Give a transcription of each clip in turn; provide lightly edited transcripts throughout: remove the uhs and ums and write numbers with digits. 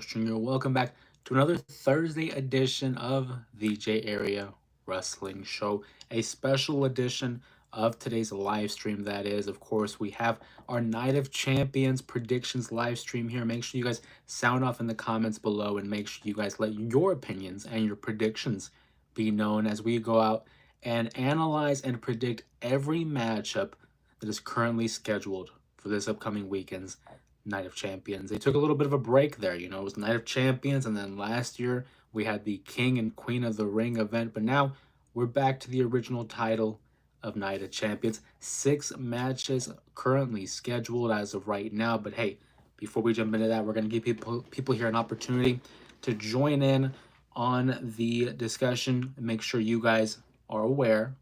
Stringer. Welcome back to another Thursday edition of the J Area Wrestling Show, a special edition of today's live stream. That is, of course, we have our Night of Champions predictions live stream here. Make sure you guys sound off in the comments below and make sure you guys let your opinions and your predictions be known as we go out and analyze and predict every matchup that is currently scheduled for this upcoming weekend's Night of Champions. They took a little bit of a break there. It was Night of Champions, and then last year we had the King and Queen of the Ring event, but now we're back to the original title of Night of Champions. 6 matches currently scheduled as of right now, but hey, before we jump into that, we're going to give people here an opportunity to join in on the discussion and make sure you guys are aware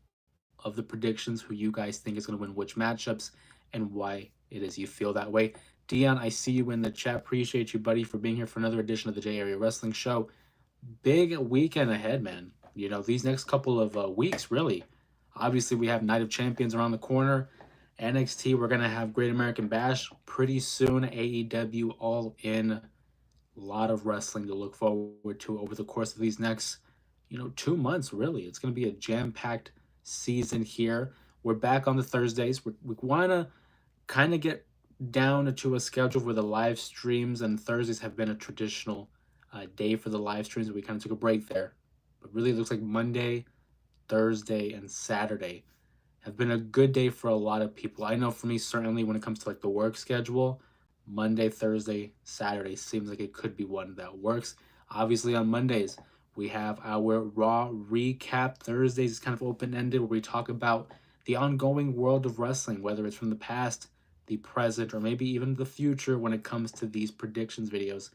of the predictions, who you guys think is going to win which matchups, and why it is you feel that way. Dion, I see you in the chat. Appreciate you, buddy, for being here for another edition of the J Area Wrestling Show. Big weekend ahead, man. These next couple of weeks, really. Obviously, we have Night of Champions around the corner. NXT, we're going to have Great American Bash pretty soon. AEW, All In. A lot of wrestling to look forward to over the course of these next, 2 months, really. It's going to be a jam packed season here. We're back on the Thursdays. We want to kind of get down to a schedule where the live streams and Thursdays have been a traditional day for the live streams. We kind of took a break there. But really, it looks like Monday, Thursday, and Saturday have been a good day for a lot of people. I know for me, certainly when it comes to like the work schedule, Monday, Thursday, Saturday seems like it could be one that works. Obviously, on Mondays, we have our Raw recap. Thursdays is kind of open ended where we talk about the ongoing world of wrestling, whether it's from the past, the present, or maybe even the future when it comes to these predictions videos.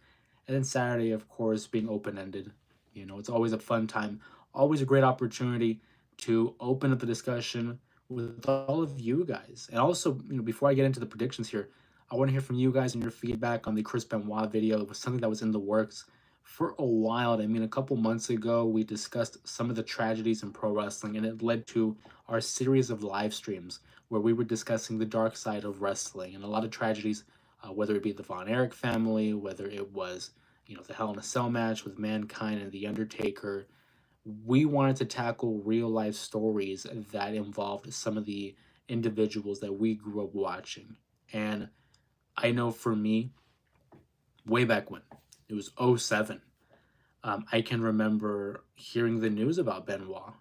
And then Saturday, of course, being open ended. It's always a fun time, always a great opportunity to open up the discussion with all of you guys. And also, before I get into the predictions here, I want to hear from you guys and your feedback on the Chris Benoit video. It was something that was in the works for a while. I mean, a couple months ago, we discussed some of the tragedies in pro wrestling, and it led to our series of live streams where we were discussing the dark side of wrestling and a lot of tragedies, whether it be the Von Erich family, whether it was, the Hell in a Cell match with Mankind and The Undertaker. We wanted to tackle real life stories that involved some of the individuals that we grew up watching. And I know for me, way back when, it was '07. I can remember hearing the news about Benoit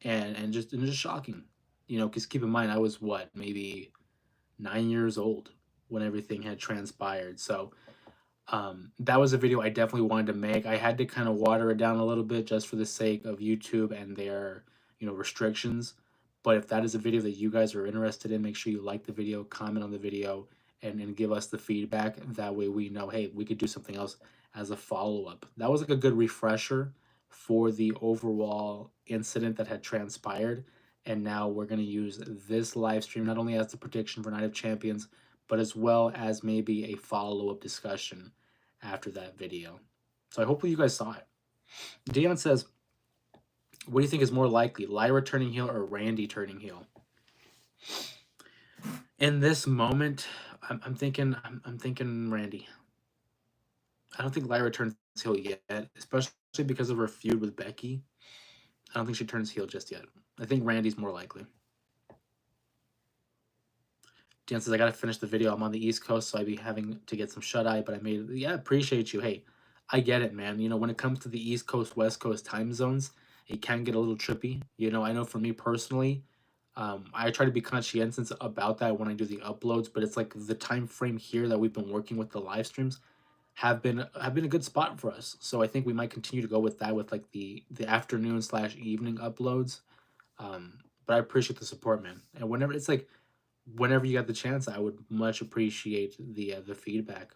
and just shocking, because keep in mind I was what, maybe 9 years old when everything had transpired. So that was a video I definitely wanted to make. I had to kind of water it down a little bit just for the sake of YouTube and their, restrictions. But if that is a video that you guys are interested in, make sure you like the video, comment on the video, and give us the feedback. That way we know, hey, we could do something else as a follow-up. That was like a good refresher for the overall incident that had transpired. And now we're going to use this live stream not only as the prediction for Night of Champions, but as well as maybe a follow-up discussion after that video. So I hopefully you guys saw it. Dion says, what do you think is more likely, Lyra turning heel or Randy turning heel? In this moment, I'm thinking Randy. I don't think Lyra turns heel yet, especially because of her feud with Becky. I don't think she turns heel just yet. I think Randy's more likely. Dan says, I gotta finish the video. I'm on the East Coast, so I'd be having to get some shut-eye, but I made it. Yeah, appreciate you. Hey, I get it, man. When it comes to the East Coast, West Coast time zones, it can get a little trippy. I know for me personally, I try to be conscientious about that when I do the uploads, but it's like the time frame here that we've been working with the live streams have been a good spot for us. So I think we might continue to go with that with like the afternoon/evening uploads. But I appreciate the support, man. And whenever you got the chance, I would much appreciate the feedback.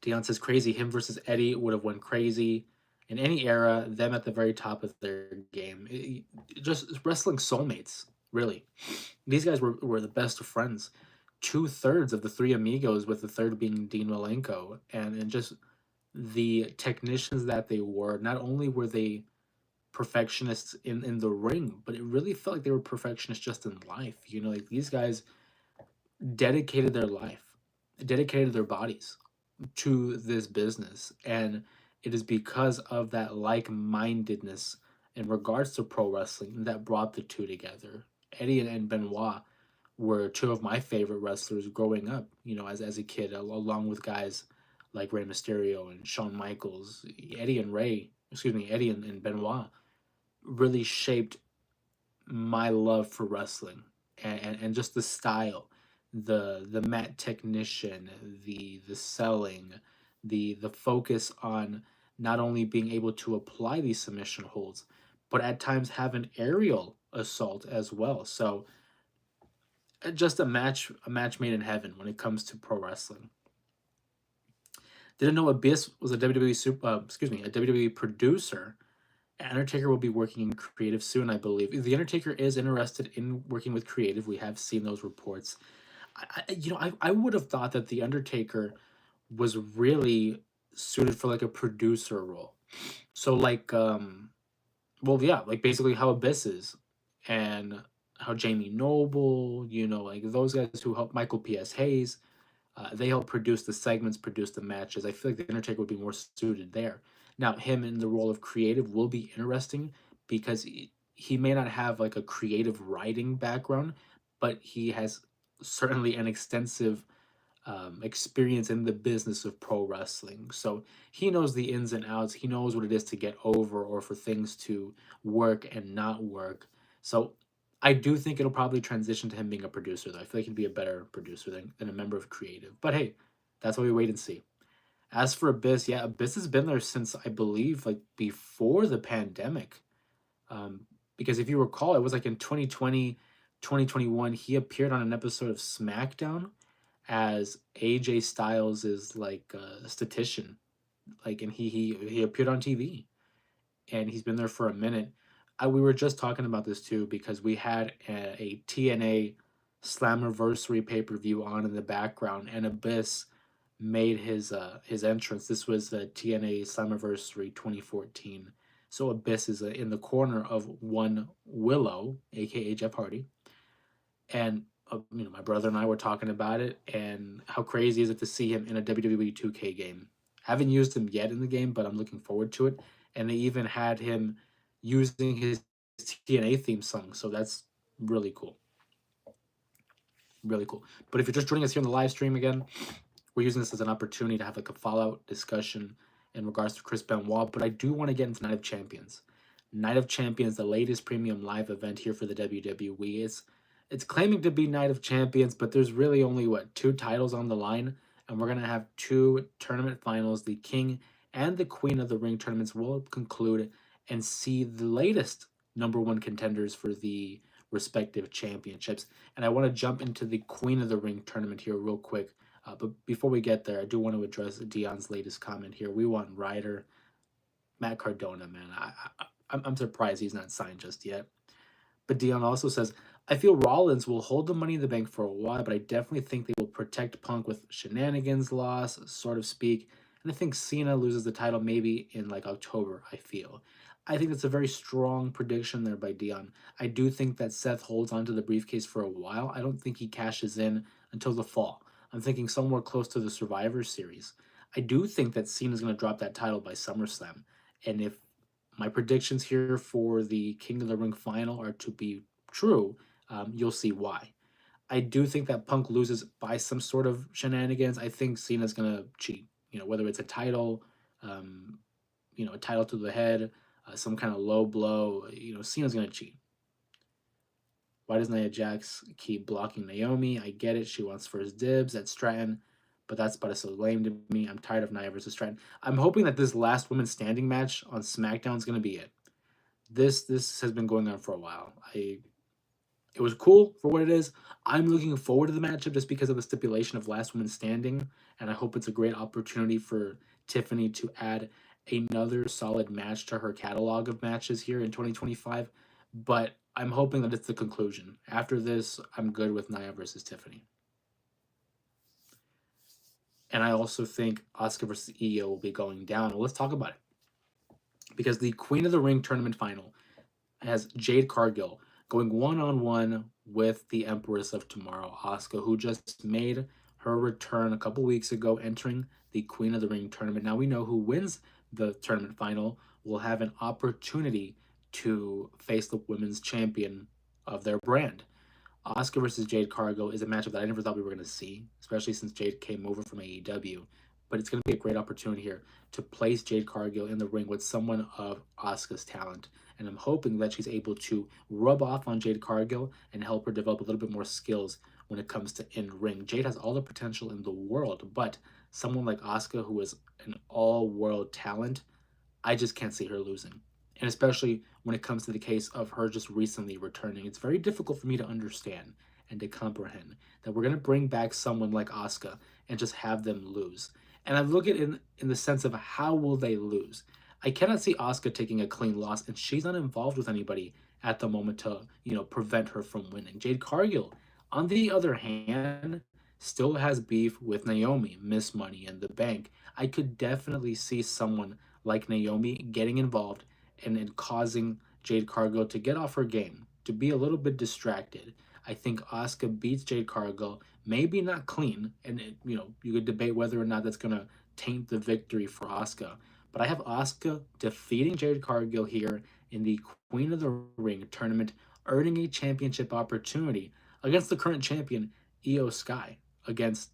Dion says crazy. Him versus Eddie would have went crazy in any era. Them at the very top of their game. Just wrestling soulmates, really. These guys were the best of friends. 2/3 of the three amigos, with the third being Dean Malenko, and just the technicians that they were. Not only were they perfectionists in the ring, but it really felt like they were perfectionists just in life. Like these guys dedicated their life dedicated their bodies to this business. And it is because of that like mindedness in regards to pro wrestling that brought the two together. Eddie and Benoit were two of my favorite wrestlers growing up, as a kid, along with guys like Rey Mysterio and Shawn Michaels. Eddie and Benoit really shaped my love for wrestling, and just the style, the mat technician, the selling, the focus on not only being able to apply these submission holds, but at times have an aerial assault as well. So just a match made in heaven when it comes to pro wrestling. Didn't know Abyss was a a WWE producer. Undertaker will be working in creative soon, I believe. The Undertaker is interested in working with creative. We have seen those reports. I would have thought that the Undertaker was really suited for like a producer role. So like, well, yeah, like basically how Abyss is, and how Jamie Noble, like those guys who helped Michael P.S. Hayes, they help produce the segments, produce the matches. I feel like the Undertaker would be more suited there. Now, him in the role of creative will be interesting because he may not have like a creative writing background, but he has certainly an extensive experience in the business of pro wrestling. So he knows the ins and outs. He knows what it is to get over or for things to work and not work. So I do think it'll probably transition to him being a producer, though. I feel like he'd be a better producer than a member of creative. But hey, that's what we wait and see. As for Abyss, yeah, Abyss has been there since I believe like before the pandemic. Um, because if you recall, it was like in 2020, 2021, he appeared on an episode of SmackDown as AJ Styles is like a statistician, like, and he appeared on TV, and he's been there for a minute. We were just talking about this too because we had a TNA Slammiversary pay per view on in the background, and Abyss made his entrance. This was the TNA Slammiversary 2014. So Abyss is in the corner of one Willow, aka Jeff Hardy, and my brother and I were talking about it, and how crazy is it to see him in a WWE 2K game. I haven't used him yet in the game, but I'm looking forward to it. And they even had him using his TNA theme song, so that's really cool, really cool. But if you're just joining us here on the live stream again, we're using this as an opportunity to have like a fallout discussion in regards to Chris Benoit. But I do want to get into Night of Champions. Night of Champions, the latest premium live event here for the WWE. It's claiming to be Night of Champions, but there's really only two titles on the line, and we're gonna have two tournament finals. The King and the Queen of the Ring tournaments will conclude and see the latest number one contenders for the respective championships. And I want to jump into the Queen of the Ring tournament here real quick. But before we get there, I do want to address Dion's latest comment here. We want Ryder, Matt Cardona, man. I'm surprised he's not signed just yet. But Dion also says, I feel Rollins will hold the Money in the Bank for a while, but I definitely think they will protect Punk with shenanigans loss, sort of speak. And I think Cena loses the title maybe in like October, I feel. I think that's a very strong prediction there by Dion. I do think that Seth holds onto the briefcase for a while. I don't think he cashes in until the fall. I'm thinking somewhere close to the Survivor Series. I do think that Cena's going to drop that title by SummerSlam. And if my predictions here for the King of the Ring final are to be true, you'll see why. I do think that Punk loses by some sort of shenanigans. I think Cena's gonna cheat. Whether it's a title, um, a title to the head, some kind of low blow. Cena's gonna cheat. Why does Nia Jax keep blocking Naomi? I get it. She wants first dibs at Stratton, but that's about so lame to me. I'm tired of Nia versus Stratton. I'm hoping that this last women's standing match on SmackDown is gonna be it. This has been going on for a while. It was cool for what it is. I'm looking forward to the matchup just because of the stipulation of last woman standing, and I hope it's a great opportunity for Tiffany to add another solid match to her catalog of matches here in 2025. But I'm hoping that it's the conclusion. After this, I'm good with Nia versus Tiffany. And I also think Asuka versus Io will be going down. Well, let's talk about it. Because the Queen of the Ring tournament final has Jade Cargill going one-on-one with the Empress of Tomorrow, Asuka, who just made her return a couple weeks ago, entering the Queen of the Ring tournament. Now we know who wins the tournament final will have an opportunity to face the women's champion of their brand. Asuka versus Jade Cargill is a matchup that I never thought we were going to see, especially since Jade came over from AEW. But it's going to be a great opportunity here to place Jade Cargill in the ring with someone of Asuka's talent. And I'm hoping that she's able to rub off on Jade Cargill and help her develop a little bit more skills when it comes to in-ring. Jade has all the potential in the world, but someone like Asuka, who is an all-world talent, I just can't see her losing. And especially when it comes to the case of her just recently returning, it's very difficult for me to understand and to comprehend that we're going to bring back someone like Asuka and just have them lose. And I look at it in the sense of how will they lose? I cannot see Asuka taking a clean loss, and she's not involved with anybody at the moment to, prevent her from winning. Jade Cargill, on the other hand, still has beef with Naomi, Miss Money, and the Bank. I could definitely see someone like Naomi getting involved and causing Jade Cargill to get off her game, to be a little bit distracted. I think Asuka beats Jade Cargill, maybe not clean, and you could debate whether or not that's gonna taint the victory for Asuka. But I have Asuka defeating Jade Cargill here in the Queen of the Ring tournament, earning a championship opportunity against the current champion Io Sky against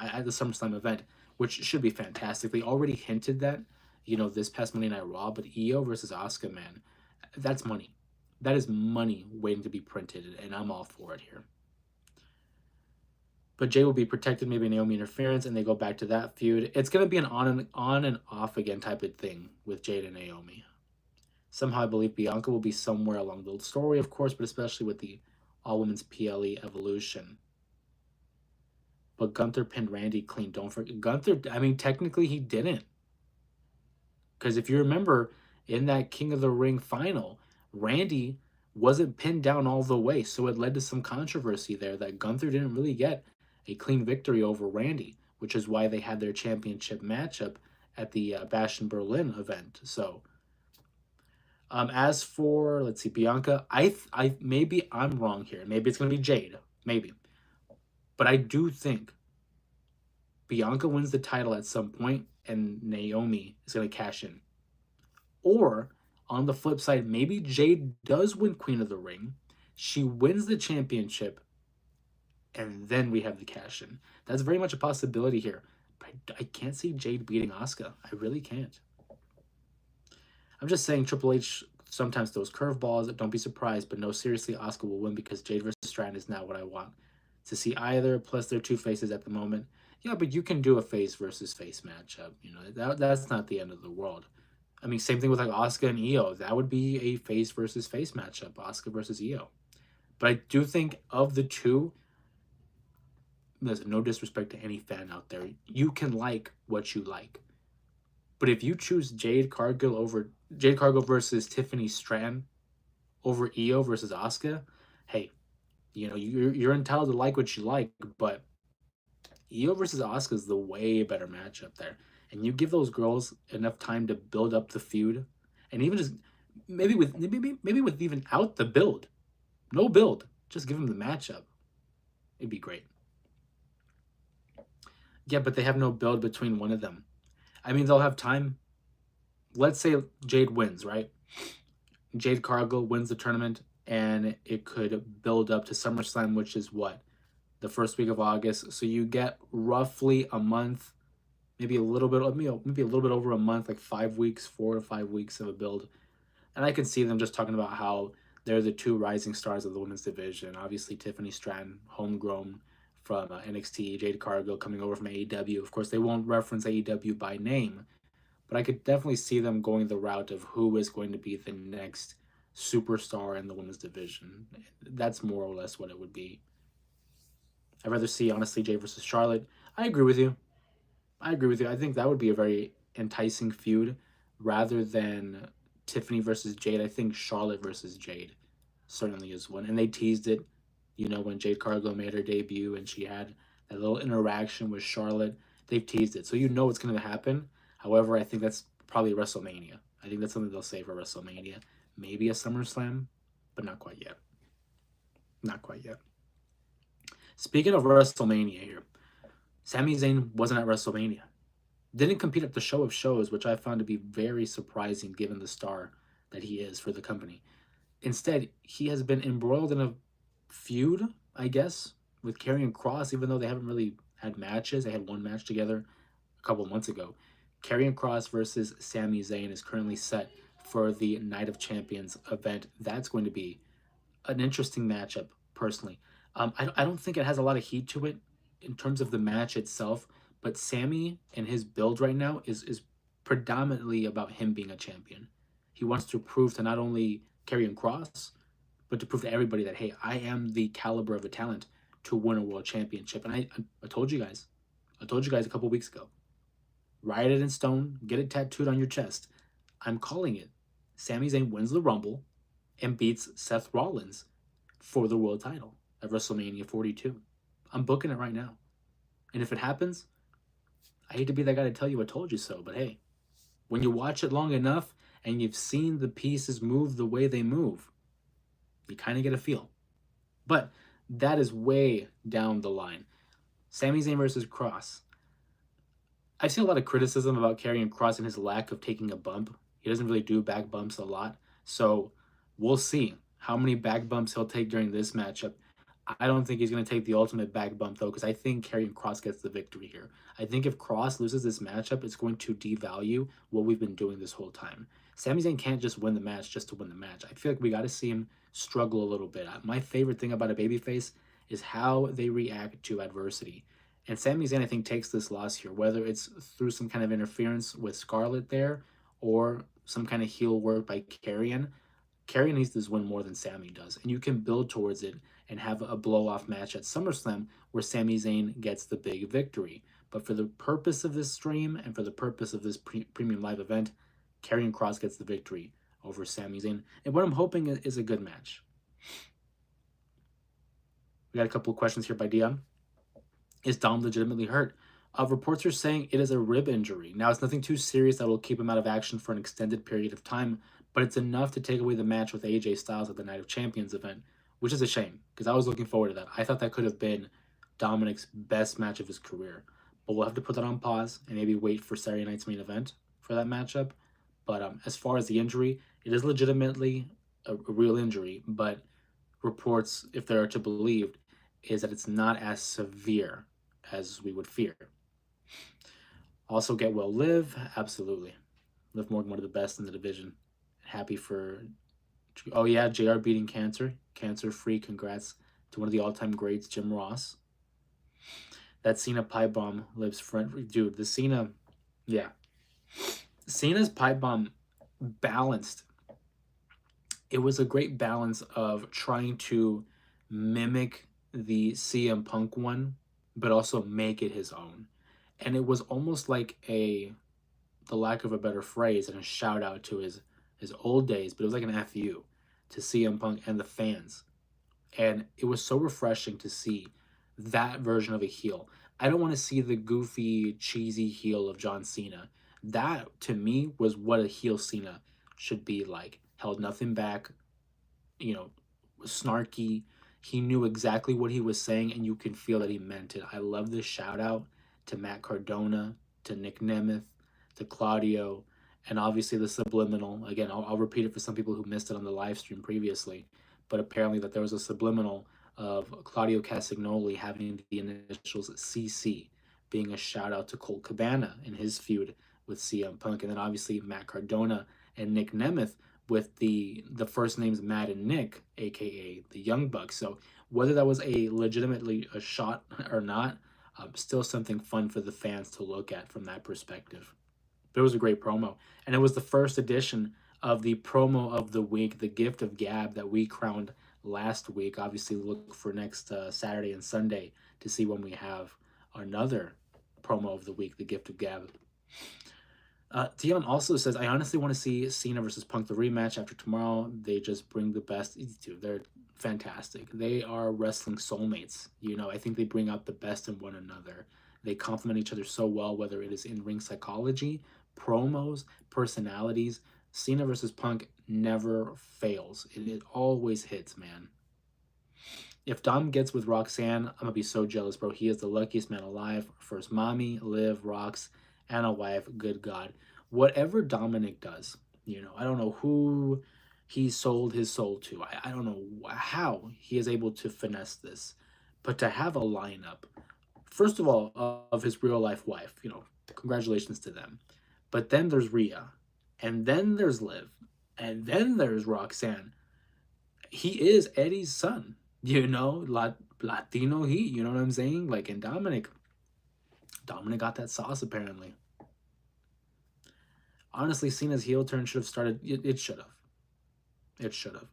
at the SummerSlam event, which should be fantastic. They already hinted that this past Monday Night Raw, but Io versus Asuka, man, that's money. That is money waiting to be printed, and I'm all for it here. But Jay will be protected, maybe Naomi interference, and they go back to that feud. It's going to be an on and off again type of thing with Jade and Naomi. Somehow I believe Bianca will be somewhere along the story, of course, but especially with the all-women's PLE evolution. But Gunther pinned Randy clean. Don't forget, Gunther, I mean, technically he didn't. Because if you remember, in that King of the Ring final, Randy wasn't pinned down all the way, so it led to some controversy there that Gunther didn't really get a clean victory over Randy, which is why they had their championship matchup at the Bash in Berlin event. So, as for, let's see, Bianca, I maybe I'm wrong here. Maybe it's going to be Jade, maybe. But I do think Bianca wins the title at some point and Naomi is going to cash in. Or on the flip side, maybe Jade does win Queen of the Ring. She wins the championship and then we have the cash in. That's very much a possibility here. But I can't see Jade beating Asuka. I really can't. I'm just saying Triple H sometimes throws curveballs. Don't be surprised, but no, seriously, Asuka will win because Jade versus Stratton is not what I want to see either. Plus, they're two faces at the moment. Yeah, but you can do a face versus face matchup. That's not the end of the world. I mean, same thing with like Asuka and Io. That would be a face versus face matchup, Asuka versus Io. But I do think of the two, there's no disrespect to any fan out there, you can like what you like. But if you choose Jade Cargill versus Tiffany Stratton over Io versus Asuka, hey, you're entitled to like what you like, but Io versus Asuka is the way better matchup there. And you give those girls enough time to build up the feud, and even just maybe with even out the build, no build, just give them the matchup. It'd be great. Yeah, but they have no build between one of them. I mean, they'll have time. Let's say Jade wins, right? Jade Cargill wins the tournament, and it could build up to SummerSlam, which is what? The first week of August. So you get roughly a month, maybe a little bit over a month, like 5 weeks, 4 to 5 weeks of a build. And I can see them just talking about how they're the two rising stars of the women's division. Obviously, Tiffany Stratton, homegrown from NXT, Jade Cargill coming over from AEW. Of course, they won't reference AEW by name, but I could definitely see them going the route of who is going to be the next superstar in the women's division. That's more or less what it would be. I'd rather see, honestly, Jade versus Charlotte. I agree with you. I think that would be a very enticing feud rather than Tiffany versus Jade. I think Charlotte versus Jade certainly is one. And they teased it, when Jade Cargill made her debut and she had that little interaction with Charlotte. They've teased it. So what's going to happen. However, I think that's probably WrestleMania. I think that's something they'll save for WrestleMania. Maybe a SummerSlam, but not quite yet. Not quite yet. Speaking of WrestleMania here, Sami Zayn wasn't at WrestleMania. Didn't compete at the show of shows, which I found to be very surprising given the star that he is for the company. Instead, he has been embroiled in a feud, I guess, with Karrion Kross, even though they haven't really had matches. They had one match together a couple of months ago. Karrion Kross versus Sami Zayn is currently set for the Night of Champions event. That's going to be an interesting matchup, personally. I don't think it has a lot of heat to it in terms of the match itself, but Sammy and his build right now is predominantly about him being a champion. He wants to prove to not only Karrion Kross, but to prove to everybody that, hey, I am the caliber of a talent to win a world championship. And I told you guys, a couple weeks ago, write it in stone, get it tattooed on your chest. I'm calling it. Sami Zayn wins the Rumble and beats Seth Rollins for the world title at WrestleMania 42. I'm booking it right now. And if it happens, I hate to be that guy to tell you I told you so, but hey, when you watch it long enough and you've seen the pieces move the way they move, you kind of get a feel. But that is way down the line. Sami Zayn versus Kross. I've seen a lot of criticism about Karrion Kross and his lack of taking a bump. He doesn't really do back bumps a lot. So we'll see how many back bumps he'll take during this matchup. I don't think he's going to take the ultimate back bump, though, because I think Karrion Kross gets the victory here. I think if Kross loses this matchup, it's going to devalue what we've been doing this whole time. Sami Zayn can't just win the match just to win the match. I feel like we got to see him struggle a little bit. My favorite thing about a babyface is how they react to adversity. And Sami Zayn, I think, takes this loss here, whether it's through some kind of interference with Scarlett there or some kind of heel work by Karrion. Karrion needs this win more than Sami does, and you can build towards it and have a blow-off match at SummerSlam where Sami Zayn gets the big victory. But for the purpose of this stream and for the purpose of this premium live event, Karrion Kross gets the victory over Sami Zayn. And what I'm hoping is a good match. We got a couple of questions here by Dion. Is Dom legitimately hurt? Reports are saying it is a rib injury. Now, it's nothing too serious that will keep him out of action for an extended period of time, but it's enough to take away the match with AJ Styles at the Night of Champions event, which is a shame because I was looking forward to that. I thought that could have been Dominic's best match of his career, but we'll have to put that on pause and maybe wait for Saturday night's main event for that matchup. But as far as the injury, it is legitimately a real injury, but reports, if they are to believed, is that it's not as severe as we would fear. Also, get well, Liv. Absolutely. Liv Morgan, one of the best in the division. Happy for. Oh, yeah, JR beating cancer. Cancer free. Congrats to one of the all time greats, Jim Ross. That Cena pipe bomb Liv's front. Dude, the Cena. Yeah. Cena's pipe bomb balanced. It was a great balance of trying to mimic the CM Punk one, but also make it his own. And it was almost like the lack of a better phrase, and a shout out to his old days, but it was like an FU to CM Punk and the fans. And it was so refreshing to see that version of a heel. I don't want to see the goofy, cheesy heel of John Cena. That, to me, was what a heel Cena should be like. Held nothing back, was snarky. He knew exactly what he was saying, and you can feel that he meant it. I love this shout out to Matt Cardona, to Nick Nemeth, to Claudio, and obviously the subliminal. Again, I'll repeat it for some people who missed it on the live stream previously, but apparently that there was a subliminal of Claudio Castagnoli having the initials CC, being a shout out to Colt Cabana in his feud with CM Punk, and then obviously Matt Cardona and Nick Nemeth with the first names Matt and Nick, aka the Young Bucks. So whether that was a legitimately a shot or not, still something fun for the fans to look at from that perspective. But it was a great promo, and it was the first edition of the promo of the week, the gift of gab that we crowned last week. Obviously, look for next Saturday and Sunday to see when we have another promo of the week, the gift of gab. Dion also says, I honestly want to see Cena versus Punk the rematch after tomorrow. They just bring the best. Dude, they're fantastic. They are wrestling soulmates. I think they bring out the best in one another. They complement each other so well, whether it is in ring psychology, promos, personalities. Cena versus Punk never fails. It always hits, man. If Dom gets with Roxanne, I'm gonna be so jealous, bro. He is the luckiest man alive. First mommy, Liv, Rox, and a wife. Good God. Whatever Dominic does, I don't know who he sold his soul to. I don't know how he is able to finesse this. But to have a lineup, first of all, of his real life wife, congratulations to them. But then there's Rhea, and then there's Liv, and then there's Roxanne. He is Eddie's son, Latino heat, you know what I'm saying? Like, and Dominic got that sauce apparently. Honestly, Cena's heel turn should have started. It should have. It should have.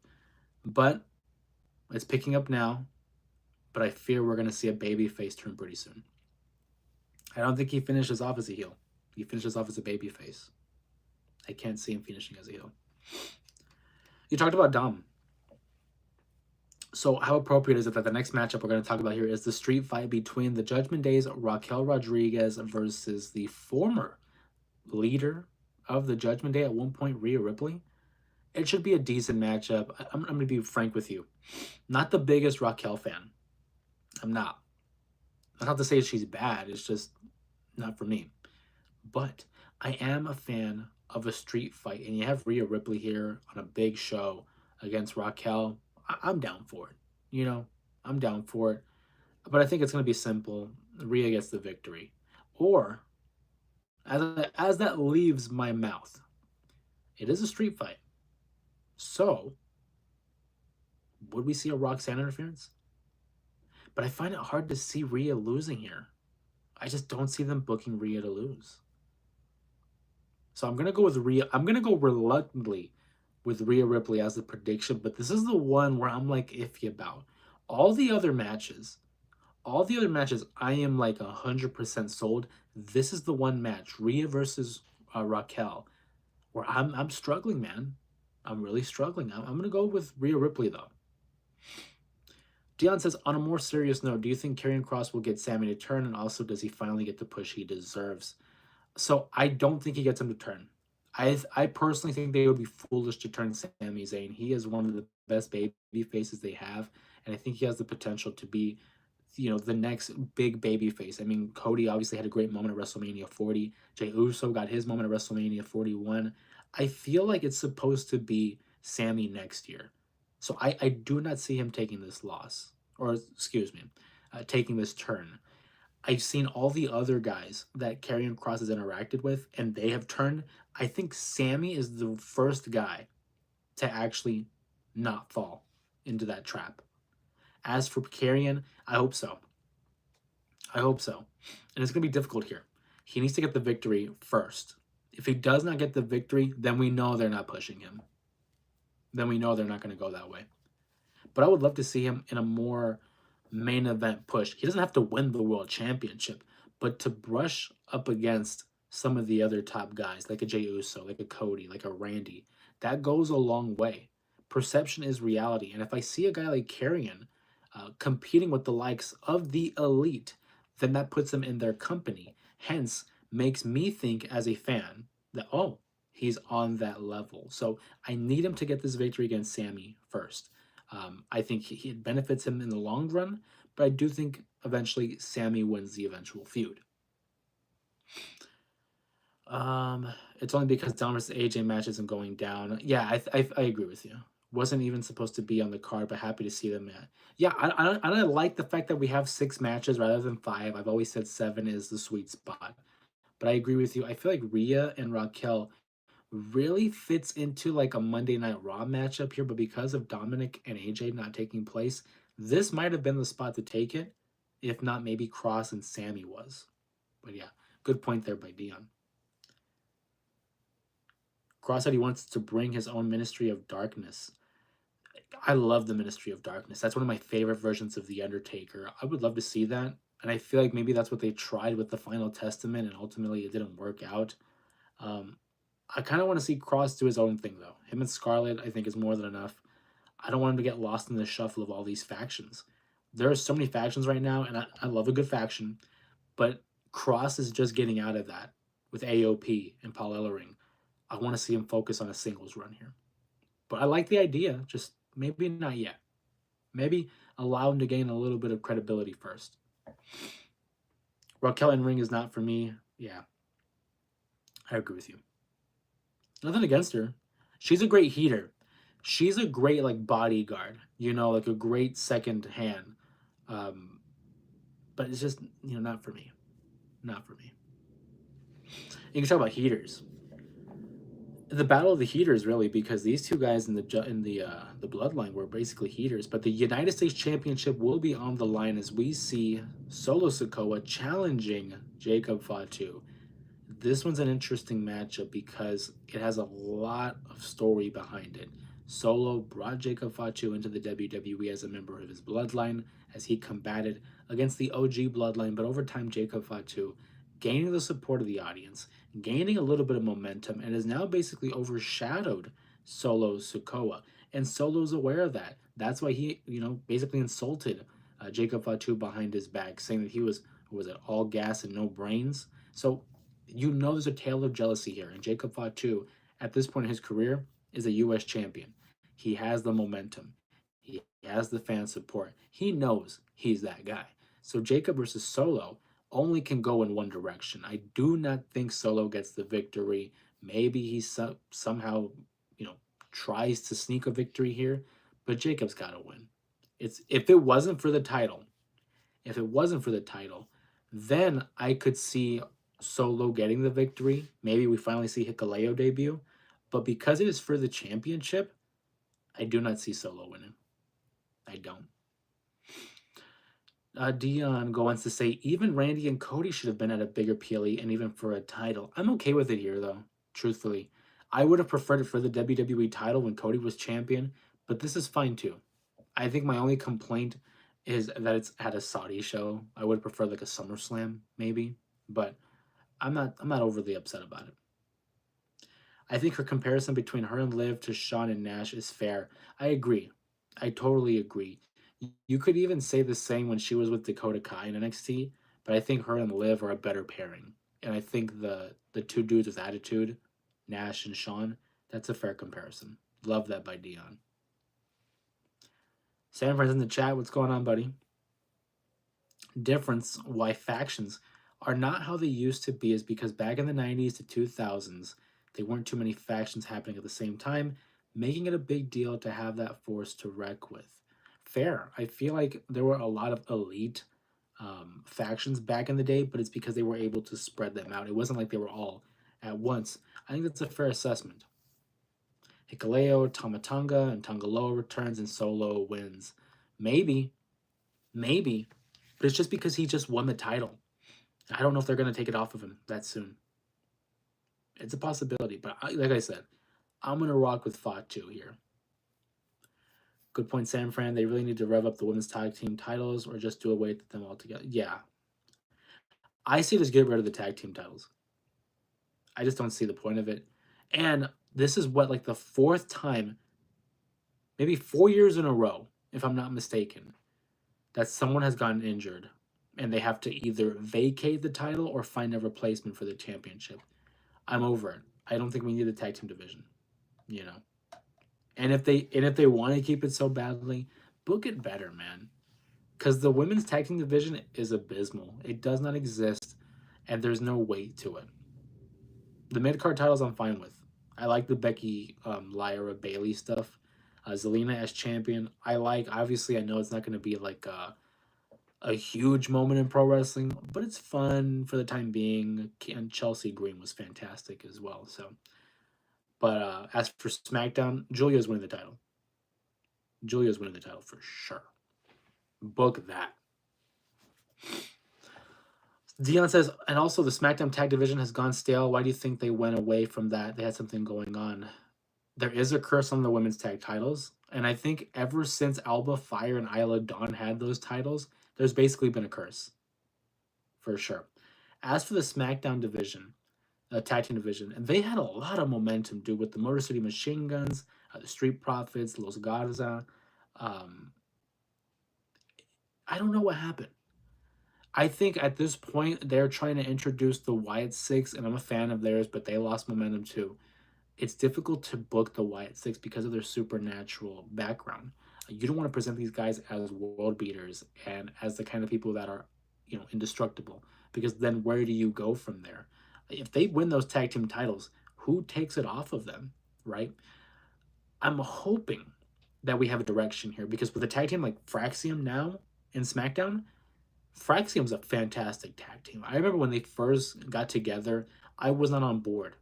But it's picking up now. But I fear we're gonna see a baby face turn pretty soon. I don't think he finishes off as a heel. He finishes off as a baby face. I can't see him finishing as a heel. You talked about Dom. So how appropriate is it that the next matchup we're going to talk about here is the street fight between the Judgment Day's Raquel Rodriguez versus the former leader of the Judgment Day at one point, Rhea Ripley? It should be a decent matchup. I'm going to be frank with you. Not the biggest Raquel fan. I'm not. That's not to say she's bad. It's just not for me. But I am a fan of a street fight. And you have Rhea Ripley here on a big show against Raquel. I'm down for it. I'm down for it. But I think it's going to be simple. Rhea gets the victory. Or, as that leaves my mouth, it is a street fight. So, would we see a Roxanne interference? But I find it hard to see Rhea losing here. I just don't see them booking Rhea to lose. So I'm going to go with Rhea. I'm going to go reluctantly with Rhea Ripley as the prediction, but this is the one where I'm like iffy about. All the other matches, I am like 100% sold. This is the one match, Rhea versus Raquel, where I'm struggling, man. I'm really struggling. I'm going to go with Rhea Ripley, though. Dion says, on a more serious note, do you think Karrion Kross will get Sami to turn? And also, does he finally get the push he deserves? So I don't think he gets him to turn. I personally think they would be foolish to turn Sami Zayn. He is one of the best baby faces they have, and I think he has the potential to be, the next big baby face. I mean, Cody obviously had a great moment at WrestleMania 40. Jey Uso got his moment at WrestleMania 41. I feel like it's supposed to be Sami next year. So I do not see him taking this loss, or excuse me, taking this turn. I've seen all the other guys that Karrion Kross has interacted with, and they have turned. I think Sami is the first guy to actually not fall into that trap. As for Karrion, I hope so. I hope so. And it's going to be difficult here. He needs to get the victory first. If he does not get the victory, then we know they're not pushing him. Then we know they're not going to go that way. But I would love to see him in a more main event push. He doesn't have to win the world championship, but to brush up against some of the other top guys, like a Jey Uso, like a Cody, like a Randy, that goes a long way. Perception is reality. And if I see a guy like Karrion competing with the likes of the elite, then that puts them in their company. Hence, makes me think as a fan that, oh, he's on that level. So I need him to get this victory against Sami first. I think it benefits him in the long run, but I do think eventually Sami wins the eventual feud. It's only because Dom vs. AJ match isn't going down. Yeah, I agree with you. Wasn't even supposed to be on the card, but happy to see them. Yeah, I like the fact that we have 6 matches rather than 5. I've always said 7 is the sweet spot. But I agree with you. I feel like Rhea and Raquel really fits into like a Monday Night Raw matchup here, but because of Dominic and AJ not taking place, this might have been the spot to take it, if not maybe Kross and Sami was. But yeah, good point there by Dion. Kross said he wants to bring his own Ministry of Darkness. I love the Ministry of Darkness. That's one of my favorite versions of The Undertaker. I would love to see that. And I feel like maybe that's what they tried with the Final Testament, and ultimately it didn't work out. I kind of want to see Kross do his own thing, though. Him and Scarlett, I think, is more than enough. I don't want him to get lost in the shuffle of all these factions. There are so many factions right now, and I love a good faction, but Kross is just getting out of that with AOP and Paul Ellering. I want to see him focus on a singles run here. But I like the idea, just maybe not yet. Maybe allow him to gain a little bit of credibility first. Raquel in ring is not for me. Yeah, I agree with you. Nothing against her. She's a great heater. She's a great like bodyguard, like a great second hand. Um, but it's just, not for me. Not for me. You can talk about heaters. The battle of the heaters, really, because these two guys in the bloodline were basically heaters. But the United States Championship will be on the line as we see Solo Sikoa challenging Jacob Fatu. This one's an interesting matchup because it has a lot of story behind it. Solo brought Jacob Fatu into the WWE as a member of his bloodline as he combated against the OG bloodline, but over time, Jacob Fatu gaining the support of the audience, gaining a little bit of momentum, and is now basically overshadowed Solo Sikoa. And Solo's aware of that. That's why he, basically insulted Jacob Fatu behind his back, saying that he was it all gas and no brains. So there's a tale of jealousy here. And Jacob Fatu, at this point in his career, is a U.S. champion. He has the momentum. He has the fan support. He knows he's that guy. So Jacob versus Solo only can go in one direction. I do not think Solo gets the victory. Maybe he somehow, tries to sneak a victory here, but Jacob's got to win. If it wasn't for the title, then I could see Solo getting the victory. Maybe we finally see Hikuleo debut. But because it is for the championship, I do not see Solo winning. I don't. Dion wants to say, even Randy and Cody should have been at a bigger PLE and even for a title. I'm okay with it here, though, truthfully. I would have preferred it for the WWE title when Cody was champion, but this is fine, too. I think my only complaint is that it's at a Saudi show. I would prefer like a SummerSlam, maybe, but I'm not overly upset about it. I think her comparison between her and Liv to Shawn and Nash is fair. I agree. I totally agree. You could even say the same when she was with Dakota Kai in NXT, but I think her and Liv are a better pairing. And I think the two dudes with attitude, Nash and Shawn, that's a fair comparison. Love that by Dion. Sam friends in the chat, what's going on, buddy? Difference why factions are not how they used to be is because back in the 90s to 2000s, there weren't too many factions happening at the same time, making it a big deal to have that force to wreck with. Fair. I feel like there were a lot of elite factions back in the day, but it's because they were able to spread them out. It wasn't like they were all at once. I think that's a fair assessment. Hikuleo, Tama Tonga, and Tongaloa returns and Solo wins. Maybe, but it's just because he just won the title. I don't know if they're going to take it off of him that soon. It's a possibility, but like I said, I'm going to rock with Fatu here. Good point, Sam Fran. They really need to rev up the women's tag team titles or just do away with them altogether. Yeah. I say just get rid of the tag team titles. I just don't see the point of it. And this is what, like the fourth time, maybe 4 years in a row, if I'm not mistaken, that someone has gotten injured and they have to either vacate the title or find a replacement for the championship. I'm over it. I don't think we need a tag team division, And if they want to keep it so badly, book it better, man. Because the women's tag team division is abysmal. It does not exist, and there's no weight to it. The mid-card titles I'm fine with. I like the Becky, Lyra, Bailey stuff. Zelina as champion, I like. Obviously, I know it's not going to be like a huge moment in pro wrestling, but it's fun for the time being. And Chelsea Green was fantastic as well. So, but as for SmackDown, Julia's winning the title. Julia's winning the title for sure. Book that. Dion says, and also the SmackDown tag division has gone stale. Why do you think they went away from that? They had something going on. There is a curse on the women's tag titles. And I think ever since Alba Fire and Isla Dawn had those titles, there's basically been a curse. For sure. As for the SmackDown division, tag team division, and they had a lot of momentum, dude, with the Motor City Machine Guns, the Street Profits, Los Garza. I don't know what happened. I think at this point, they're trying to introduce the Wyatt Six, and I'm a fan of theirs, but they lost momentum too. It's difficult to book the Wyatt Six because of their supernatural background. You don't want to present these guys as world beaters and as the kind of people that are, indestructible. Because then where do you go from there? If they win those tag team titles, who takes it off of them, right? I'm hoping that we have a direction here because with a tag team like Fraxium now in SmackDown, Fraxium's a fantastic tag team. I remember when they first got together, I was not on board.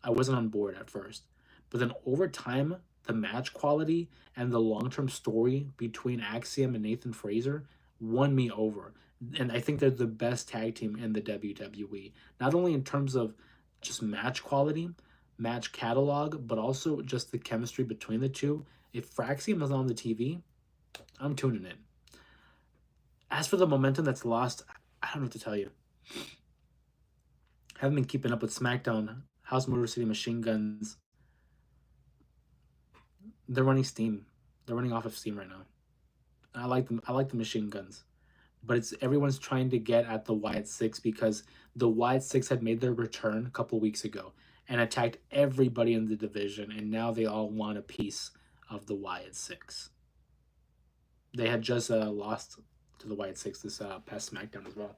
I wasn't on board at first. But then over time, the match quality and the long term story between Axiom and Nathan Fraser won me over. And I think they're the best tag team in the WWE. Not only in terms of just match quality, match catalog, but also just the chemistry between the two. If Fraxium is on the TV, I'm tuning in. As for the momentum that's lost, I don't know what to tell you. I haven't been keeping up with SmackDown. House Motor City Machine Guns, they're running steam. They're running off of steam right now. I like them. I like the Machine Guns, but it's everyone's trying to get at the Wyatt Six because the Wyatt Six had made their return a couple weeks ago and attacked everybody in the division, and now they all want a piece of the Wyatt Six. They had just lost to the Wyatt Six this past SmackDown as well.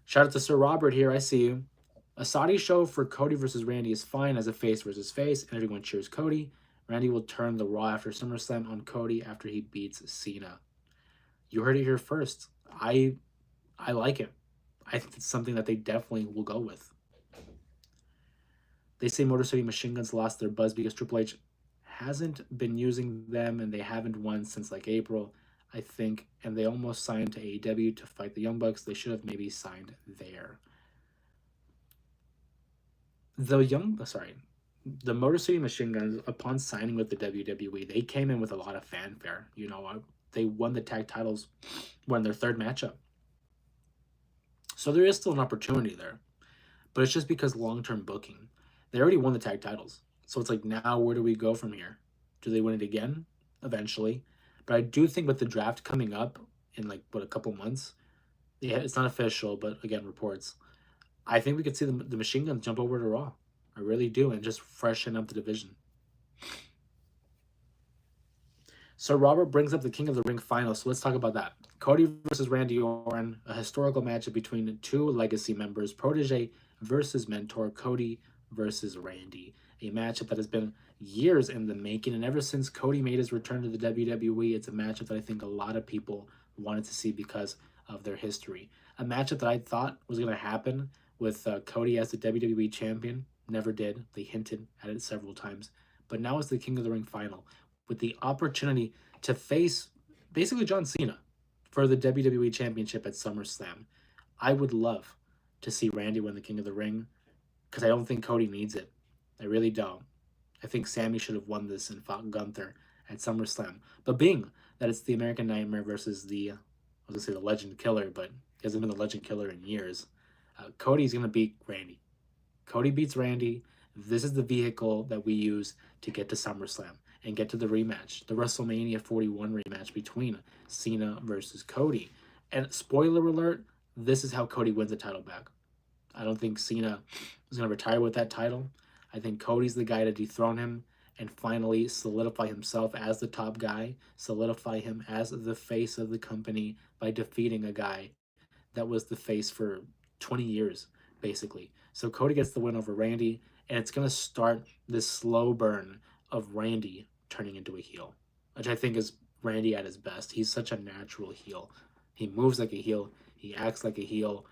Shout out to Sir Robert here. I see you. A Saudi show for Cody versus Randy is fine as a face versus face, and everyone cheers Cody. Randy will turn the Raw after SummerSlam on Cody after he beats Cena. You heard it here first. I like it. I think it's something that they definitely will go with. They say Motor City Machine Guns lost their buzz because Triple H hasn't been using them and they haven't won since like April, I think, and they almost signed to AEW to fight the Young Bucks. They should have maybe signed there. The Motor City Machine Guns, upon signing with the WWE, they came in with a lot of fanfare. They won the tag titles, won their third matchup. So there is still an opportunity there, but it's just because long-term booking. They already won the tag titles, so it's like now where do we go from here? Do they win it again? Eventually, but I do think with the draft coming up in like a couple months, yeah, it's not official, but again reports. I think we could see the Machine Guns jump over to Raw. I really do, and just freshen up the division. So Robert brings up the King of the Ring final, so let's talk about that. Cody versus Randy Orton, a historical matchup between two legacy members, protege versus mentor, Cody versus Randy. A matchup that has been years in the making, and ever since Cody made his return to the WWE, it's a matchup that I think a lot of people wanted to see because of their history. A matchup that I thought was going to happen with Cody as the WWE champion. Never did. They hinted at it several times. But now it's the King of the Ring final with the opportunity to face basically John Cena for the WWE Championship at SummerSlam. I would love to see Randy win the King of the Ring because I don't think Cody needs it. I really don't. I think Sammy should have won this and fought Gunther at SummerSlam. But being that it's the American Nightmare versus I was going to say the Legend Killer, but he hasn't been the Legend Killer in years. Cody's going to beat Randy. Cody beats Randy. This is the vehicle that we use to get to SummerSlam and get to the rematch, the WrestleMania 41 rematch between Cena versus Cody. And spoiler alert, this is how Cody wins the title back. I don't think Cena is going to retire with that title. I think Cody's the guy to dethrone him and finally solidify himself as the top guy, solidify him as the face of the company by defeating a guy that was the face for 20 years, basically. So Cody gets the win over Randy, and it's going to start this slow burn of Randy turning into a heel, which I think is Randy at his best. He's such a natural heel. He moves like a heel. He acts like a heel.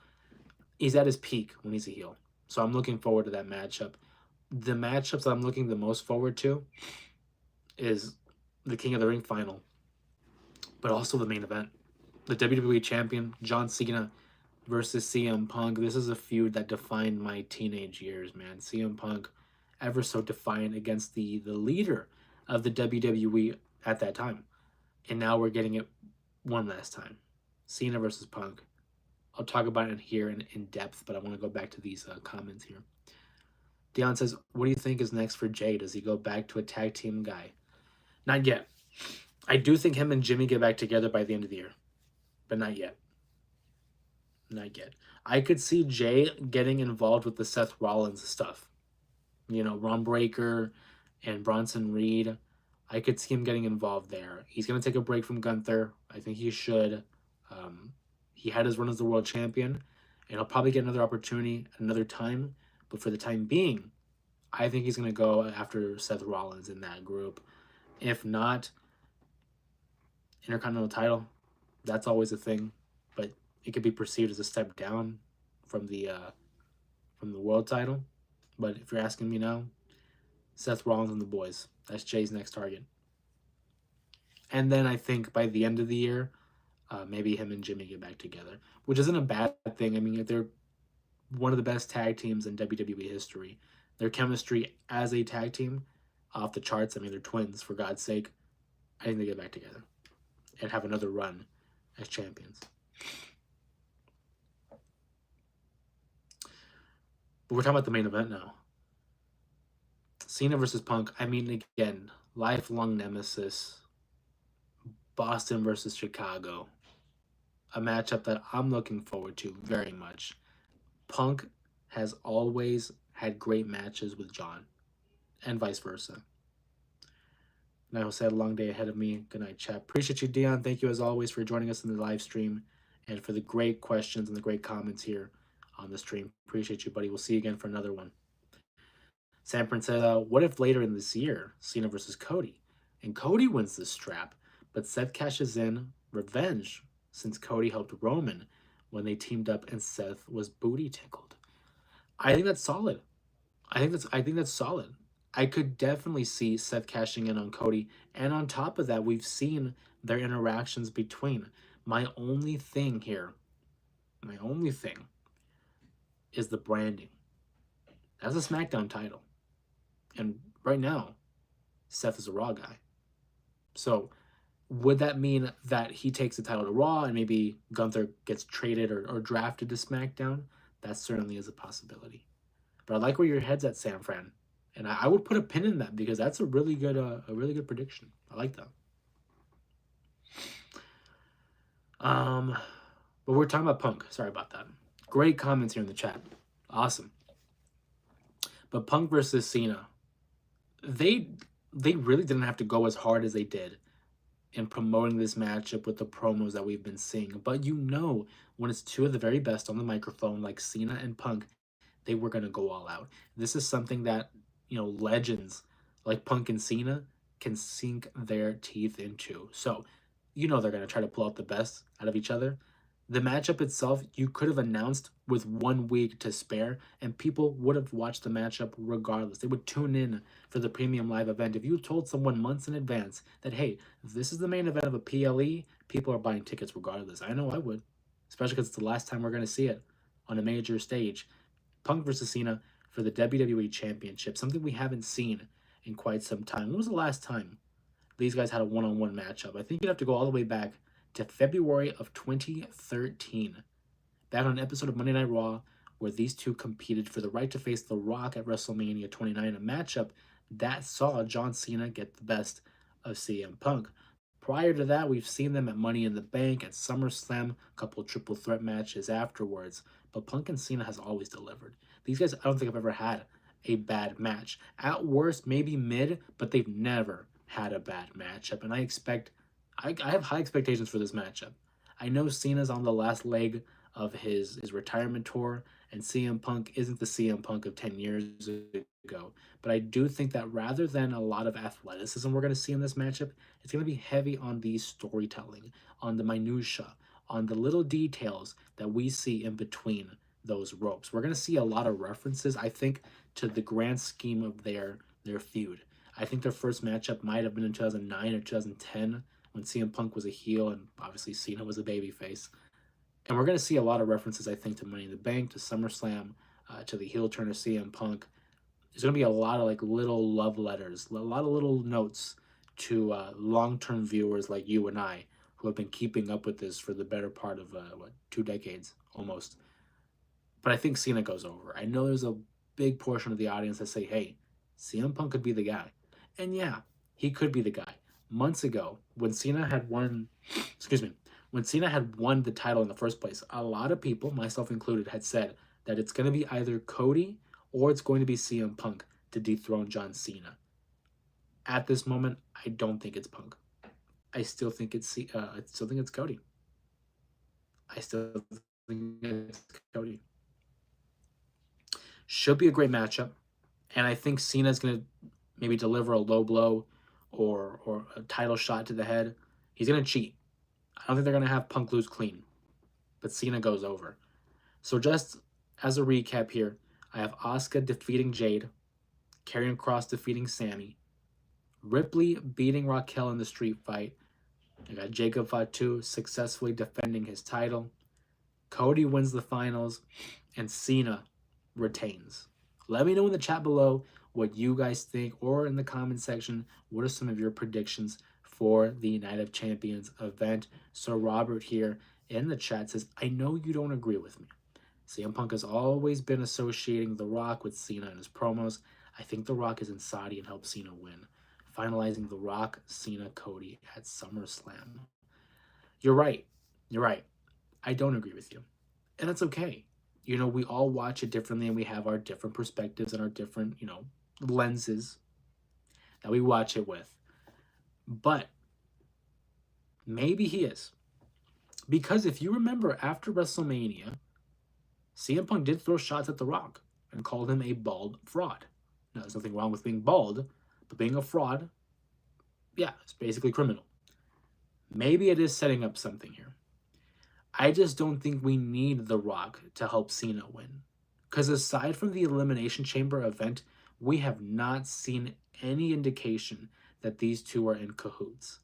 He's at his peak when he's a heel. So I'm looking forward to that matchup. The matchups that I'm looking the most forward to is the King of the Ring final, but also the main event. The WWE Champion, John Cena, versus CM Punk. This is a feud that defined my teenage years, man. CM Punk, ever so defiant against the leader of the WWE at that time. And now we're getting it one last time. Cena versus Punk. I'll talk about it here in depth, but I want to go back to these comments here. Dion says, what do you think is next for Jay? Does he go back to a tag team guy? Not yet. I do think him and Jimmy get back together by the end of the year, but not yet. Not yet. I could see Jay getting involved with the Seth Rollins stuff. Ron Breaker and Bronson Reed. I could see him getting involved there. He's going to take a break from Gunther. I think he should. Um, he had his run as the world champion, and he'll probably get another opportunity at another time. But for the time being, I think he's going to go after Seth Rollins in that group. If not, Intercontinental title, that's always a thing, but it could be perceived as a step down from the world title. But if you're asking me now, Seth Rollins and the boys. That's Jay's next target. And then I think by the end of the year, maybe him and Jimmy get back together, which isn't a bad thing. I mean, they're one of the best tag teams in WWE history. Their chemistry as a tag team, off the charts. I mean, they're twins, for God's sake. I think they get back together and have another run as champions. But we're talking about the main event now. Cena versus Punk. I mean, again, lifelong nemesis. Boston versus Chicago. A matchup that I'm looking forward to very much. Punk has always had great matches with John, and vice versa. And I will say a long day ahead of me. Good night, chat. Appreciate you, Dion. Thank you as always for joining us in the live stream and for the great questions and the great comments here on the stream. Appreciate you, buddy. We'll see you again for another one. Samprin said, what if later in this year, Cena versus Cody, and Cody wins this strap, but Seth cashes in revenge since Cody helped Roman when they teamed up and Seth was booty tickled. I think that's solid. I think that's solid. I could definitely see Seth cashing in on Cody, and on top of that, we've seen their interactions between. My only thing is the branding. That's a SmackDown title. And right now, Seth is a Raw guy. So would that mean that he takes the title to Raw and maybe Gunther gets traded or drafted to SmackDown? That certainly is a possibility. But I like where your head's at, Sam Fran. And I would put a pin in that because that's a really good prediction. I like that. But we're talking about Punk. Sorry about that. Great comments here in the chat. Awesome. But Punk versus Cena, they really didn't have to go as hard as they did in promoting this matchup with the promos that we've been seeing. But you know, when it's two of the very best on the microphone, like Cena and Punk, they were going to go all out. This is something that, you know, legends like Punk and Cena can sink their teeth into. So, you know, they're going to try to pull out the best out of each other. The matchup itself, you could have announced with 1 week to spare, and people would have watched the matchup regardless. They would tune in for the premium live event. If you told someone months in advance that, hey, this is the main event of a PLE, people are buying tickets regardless. I know I would, especially because it's the last time we're going to see it on a major stage. Punk versus Cena for the WWE Championship, something we haven't seen in quite some time. When was the last time these guys had a one-on-one matchup? I think you'd have to go all the way back to February of 2013. Back on an episode of Monday Night Raw where these two competed for the right to face The Rock at WrestleMania 29, a matchup that saw John Cena get the best of CM Punk. Prior to that, we've seen them at Money in the Bank, at SummerSlam, a couple of triple threat matches afterwards. But Punk and Cena has always delivered. These guys, I don't think I've ever had a bad match. At worst, maybe mid, but they've never had a bad matchup. And I have high expectations for this matchup. I know Cena's on the last leg of his retirement tour, and CM Punk isn't the CM Punk of 10 years ago. But I do think that rather than a lot of athleticism we're going to see in this matchup, it's going to be heavy on the storytelling, on the minutia, on the little details that we see in between those ropes. We're going to see a lot of references, I think, to the grand scheme of their feud. I think their first matchup might have been in 2009 or 2010 when CM Punk was a heel and obviously Cena was a babyface. And we're going to see a lot of references, I think, to Money in the Bank, to SummerSlam, to the heel turn of CM Punk. There's going to be a lot of like little love letters, a lot of little notes to long-term viewers like you and I who have been keeping up with this for the better part of 2 decades almost. But I think Cena goes over. I know there's a big portion of the audience that say, hey, CM Punk could be the guy. And yeah, he could be the guy. Months ago, when Cena had won the title in the first place, a lot of people, myself included, had said that it's going to be either Cody or it's going to be CM Punk to dethrone John Cena. At this moment, I don't think it's Punk. I still think it's Cody. I still think it's Cody. Should be a great matchup, and I think Cena's gonna maybe deliver a low blow or a title shot to the head. He's gonna cheat. I don't think they're gonna have Punk lose clean, but Cena goes over. So just as a recap here, I have Asuka defeating Jade, Karrion Kross defeating Sammy, Ripley beating Raquel in the street fight. I got Jacob Fatu successfully defending his title. Cody wins the finals, and Cena retains. Let me know in the chat below what you guys think, or in the comment section, what are some of your predictions for the Night of Champions event. So Robert here in the chat says, I know you don't agree with me. CM Punk has always been associating The Rock with Cena in his promos. I think The Rock is in Saudi and helps Cena win, finalizing The Rock, Cena, Cody at SummerSlam. You're right. You're right. I don't agree with you. And that's okay. You know, we all watch it differently and we have our different perspectives and our different, lenses that we watch it with. But maybe he is. Because if you remember, after WrestleMania, CM Punk did throw shots at The Rock and called him a bald fraud. Now, there's nothing wrong with being bald, but being a fraud, yeah, it's basically criminal. Maybe it is setting up something here. I just don't think we need The Rock to help Cena win. Because aside from the Elimination Chamber event, we have not seen any indication that these two are in cahoots.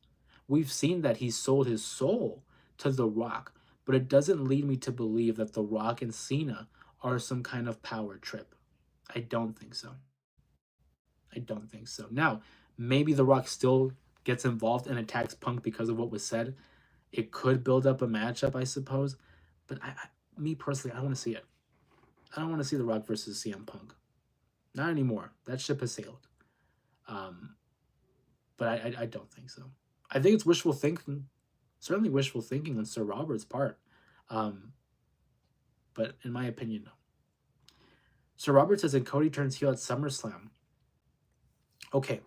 We've seen that he sold his soul to The Rock, but it doesn't lead me to believe that The Rock and Cena are some kind of power trip. I don't think so. I don't think so. Now, maybe The Rock still gets involved and attacks Punk because of what was said. It could build up a matchup, I suppose. But me personally, I don't want to see it. I don't want to see The Rock versus CM Punk. Not anymore. That ship has sailed. But I don't think so. I think it's wishful thinking. Certainly wishful thinking on Sir Robert's part. But in my opinion, no. Sir Robert says, and Cody turns heel at SummerSlam. Okay.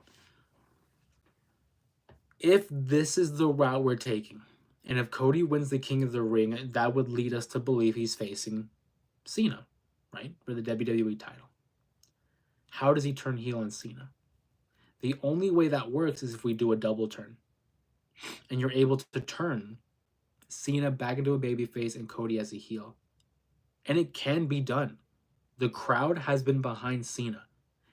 If this is the route we're taking, and if Cody wins the King of the Ring, that would lead us to believe he's facing Cena, right? For the WWE title. How does he turn heel on Cena? The only way that works is if we do a double turn. And you're able to turn Cena back into a babyface and Cody as a heel. And it can be done. The crowd has been behind Cena.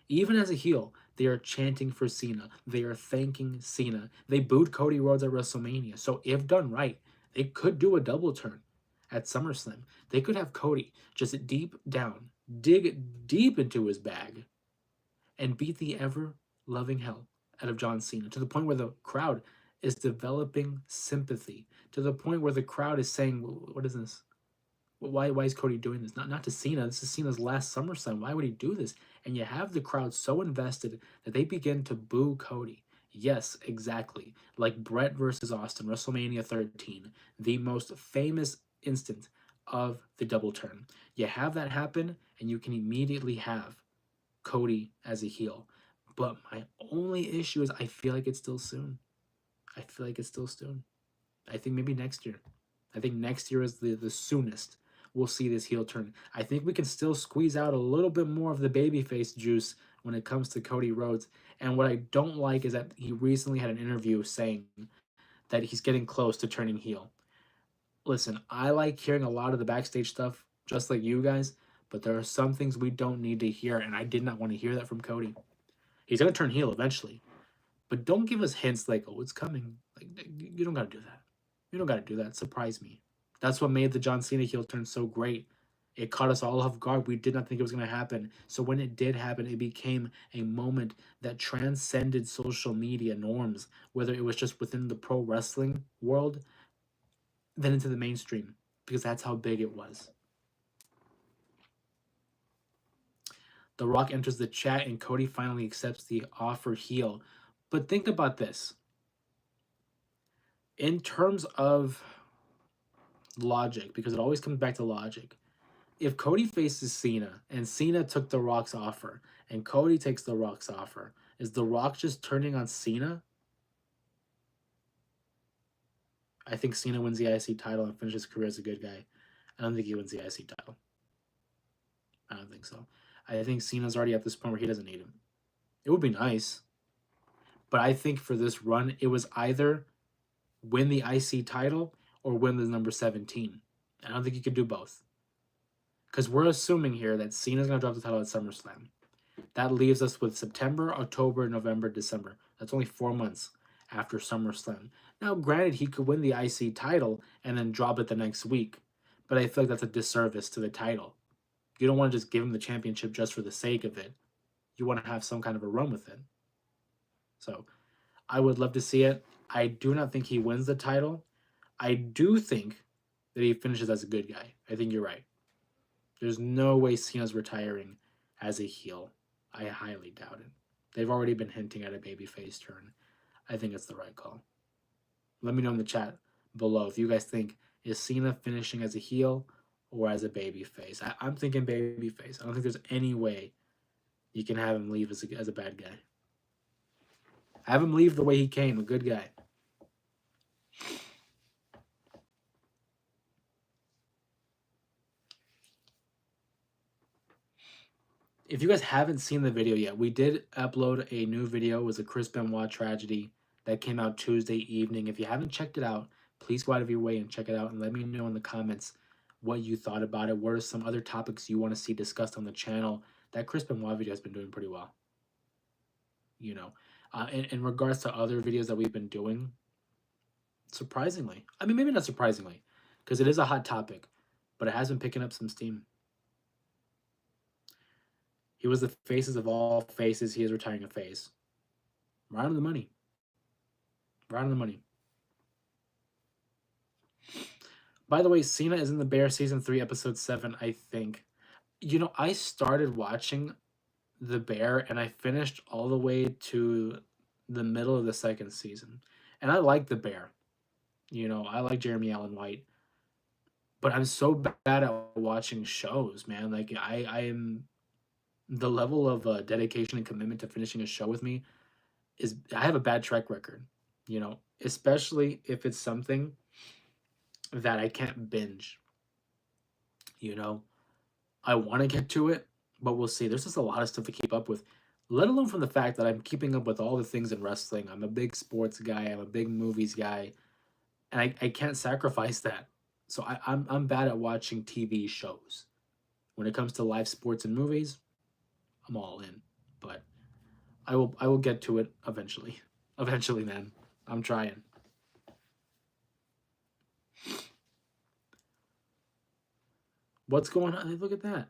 Even as a heel, they are chanting for Cena. They are thanking Cena. They booed Cody Rhodes at WrestleMania. So if done right, they could do a double turn at SummerSlam. They could have Cody just deep down, dig deep into his bag, and beat the ever-loving hell out of John Cena, to the point where the crowd is developing sympathy, to the point where the crowd is saying, what is this? Why is Cody doing this? Not to Cena. This is Cena's last SummerSlam. Why would he do this? And you have the crowd so invested that they begin to boo Cody. Yes, exactly. Like Brett versus Austin, WrestleMania 13, the most famous instant of the double turn. You have that happen, and you can immediately have Cody as a heel. But my only issue is I feel like it's still soon. I feel like it's still soon. I think maybe next year. I think next year is the soonest we'll see this heel turn. I think we can still squeeze out a little bit more of the babyface juice when it comes to Cody Rhodes. And what I don't like is that he recently had an interview saying that he's getting close to turning heel. Listen, I like hearing a lot of the backstage stuff, just like you guys, but there are some things we don't need to hear, and I did not want to hear that from Cody. He's going to turn heel eventually, but don't give us hints like, oh, it's coming. Like, you don't got to do that. You don't got to do that. Surprise me. That's what made the John Cena heel turn so great. It caught us all off guard. We did not think it was going to happen. So when it did happen, it became a moment that transcended social media norms, whether it was just within the pro wrestling world, then into the mainstream, because that's how big it was. The Rock enters the chat, and Cody finally accepts the offer heel. But think about this. In terms of logic, because it always comes back to logic. If Cody faces Cena and Cena took The Rock's offer and Cody takes The Rock's offer, Is The Rock just turning on Cena? I think Cena wins the IC title and finishes his career as a good guy. I don't think he wins the IC title. I don't think so. I think Cena's already at this point where he doesn't need him. It would be nice, but I think for this run, it was either win the IC title or win the number 17. I don't think you could do both. Because we're assuming here that Cena's going to drop the title at SummerSlam. That leaves us with September, October, November, December. That's only 4 months after SummerSlam. Now, granted, he could win the IC title and then drop it the next week, but I feel like that's a disservice to the title. You don't want to just give him the championship just for the sake of it. You want to have some kind of a run with it. So, I would love to see it. I do not think he wins the title. I do think that he finishes as a good guy. I think you're right. There's no way Cena's retiring as a heel. I highly doubt it. They've already been hinting at a babyface turn. I think it's the right call. Let me know in the chat below if you guys think, is Cena finishing as a heel or as a babyface? I'm thinking babyface. I don't think there's any way you can have him leave as a bad guy. Have him leave the way he came, a good guy. If you guys haven't seen the video yet, we did upload a new video. It was a Chris Benoit tragedy that came out Tuesday evening. If you haven't checked it out, please go out of your way and check it out and let me know in the comments what you thought about it. What are some other topics you want to see discussed on the channel? That Chris Benoit video has been doing pretty well. You know, in regards to other videos that we've been doing, surprisingly, I mean, maybe not surprisingly, because it is a hot topic, but it has been picking up some steam. He was the faces of all faces. He is retiring a face. Right on the money. Right on the money. By the way, Cena is in The Bear season 3, episode 7, I think. You know, I started watching The Bear and I finished all the way to the middle of the second season. And I like The Bear. You know, I like Jeremy Allen White. But I'm so bad at watching shows, man. Like I am the level of dedication and commitment to finishing a show with me is I have a bad track record, you know, especially if it's something that I can't binge. You know, I want to get to it, but we'll see. There's just a lot of stuff to keep up with, let alone from the fact that I'm keeping up with all the things in wrestling. I'm a big sports guy, I'm a big movies guy, and I can't sacrifice that. So I'm bad at watching TV shows. When it comes to live sports and movies, I'm all in. But I will get to it eventually. Eventually, man. I'm trying. What's going on? Look at that.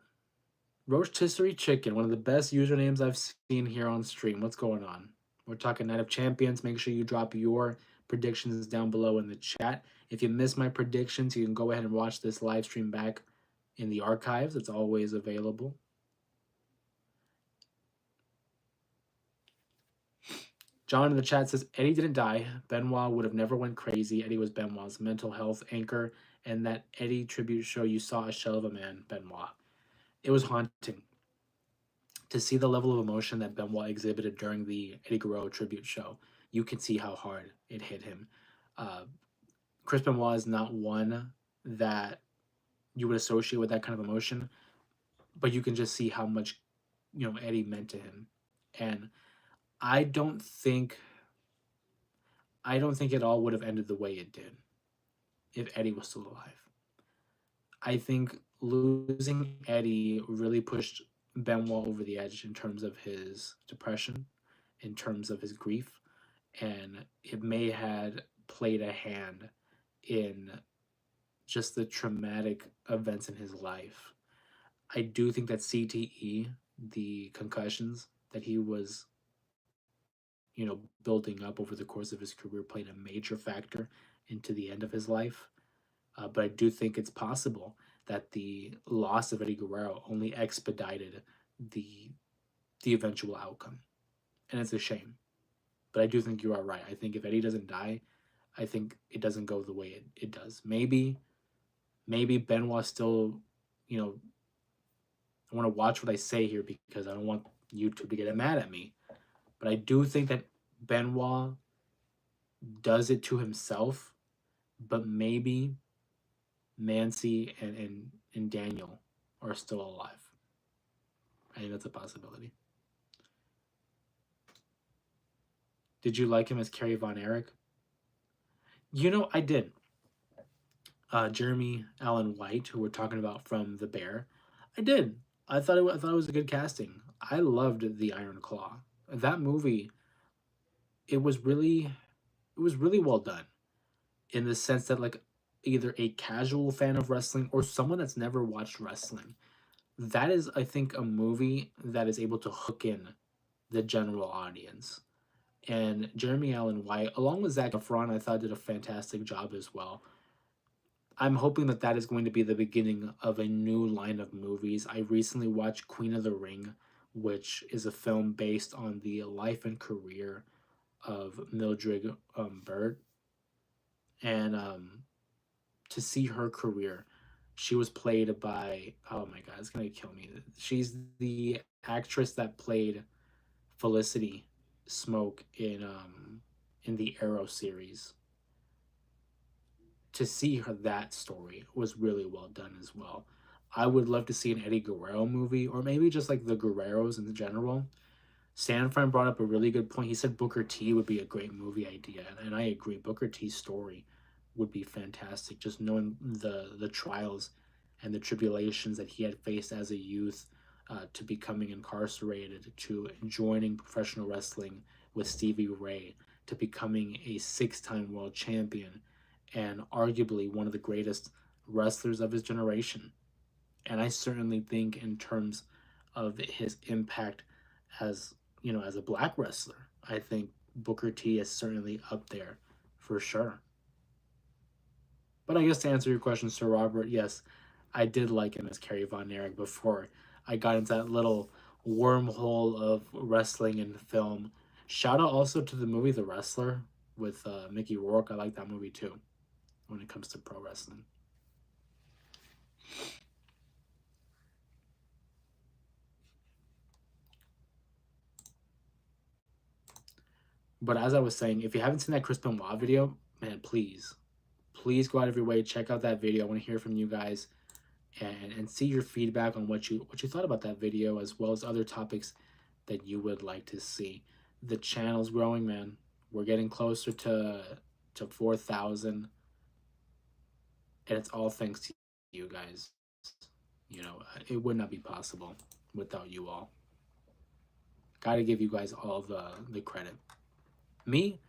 Rotisserie Chicken, one of the best usernames I've seen here on stream. What's going on? We're talking Night of Champions. Make sure you drop your predictions down below in the chat. If you missed my predictions, you can go ahead and watch this live stream back in the archives. It's always available. John in the chat says, Eddie didn't die. Benoit would have never went crazy. Eddie was Benoit's mental health anchor. And that Eddie tribute show, you saw a shell of a man, Benoit. It was haunting to see the level of emotion that Benoit exhibited during the Eddie Guerrero tribute show. You can see how hard it hit him. Chris Benoit is not one that you would associate with that kind of emotion, but you can just see how much, you know, Eddie meant to him. And I don't think it all would have ended the way it did if Eddie was still alive. I think losing Eddie really pushed Benoit over the edge in terms of his depression, in terms of his grief, and it may had played a hand in just the traumatic events in his life. I do think that CTE, the concussions that he was, you know, building up over the course of his career, played a major factor into the end of his life. But I do think it's possible that the loss of Eddie Guerrero only expedited the eventual outcome, and it's a shame. But I do think you are right. I think if Eddie doesn't die, I think it doesn't go the way it does. Maybe Benoit still, you know, I want to watch what I say here because I don't want YouTube to get mad at me. But I do think that Benoit does it to himself, but maybe Mancy and Daniel are still alive. I think that's a possibility. Did you like him as Kerry Von Erich? You know, I did. Jeremy Allen White, who we're talking about from The Bear, I did. I thought it was a good casting. I loved The Iron Claw. That movie, it was really it was really well done in the sense that like either a casual fan of wrestling or someone that's never watched wrestling, that is I think a movie that is able to hook in the general audience. And Jeremy Allen White, along with Zac Efron, I thought did a fantastic job as well. I'm hoping that that is going to be the beginning of a new line of movies. I recently watched Queen of the Ring, which is a film based on the life and career of Mildred Bird. And to see her career, she was played by, oh my God, it's going to kill me. She's the actress that played Felicity Smoke in the Arrow series. To see her that story was really well done as well. I would love to see an Eddie Guerrero movie, or maybe just like the Guerreros in general. Sanfran brought up a really good point. He said Booker T would be a great movie idea, and I agree. Booker T's story would be fantastic. Just knowing the trials and the tribulations that he had faced as a youth, to becoming incarcerated, to joining professional wrestling with Stevie Ray, to becoming a six-time world champion, and arguably one of the greatest wrestlers of his generation. And I certainly think in terms of his impact as as a black wrestler, I think Booker T is certainly up there for sure. But I guess to answer your question, Sir Robert, yes, I did like him as Kerry Von Erich before I got into that little wormhole of wrestling and film. Shout out also to the movie The Wrestler with Mickey Rourke. I like that movie too when it comes to pro wrestling. But as I was saying, if you haven't seen that Chris Benoit video, man, please go out of your way, check out that video. I want to hear from you guys and see your feedback on what you thought about that video, as well as other topics that you would like to see. The channel's growing, man. We're getting closer to 4,000, and it's all thanks to you guys. It would not be possible without you all. Got to give you guys all the credit. Me,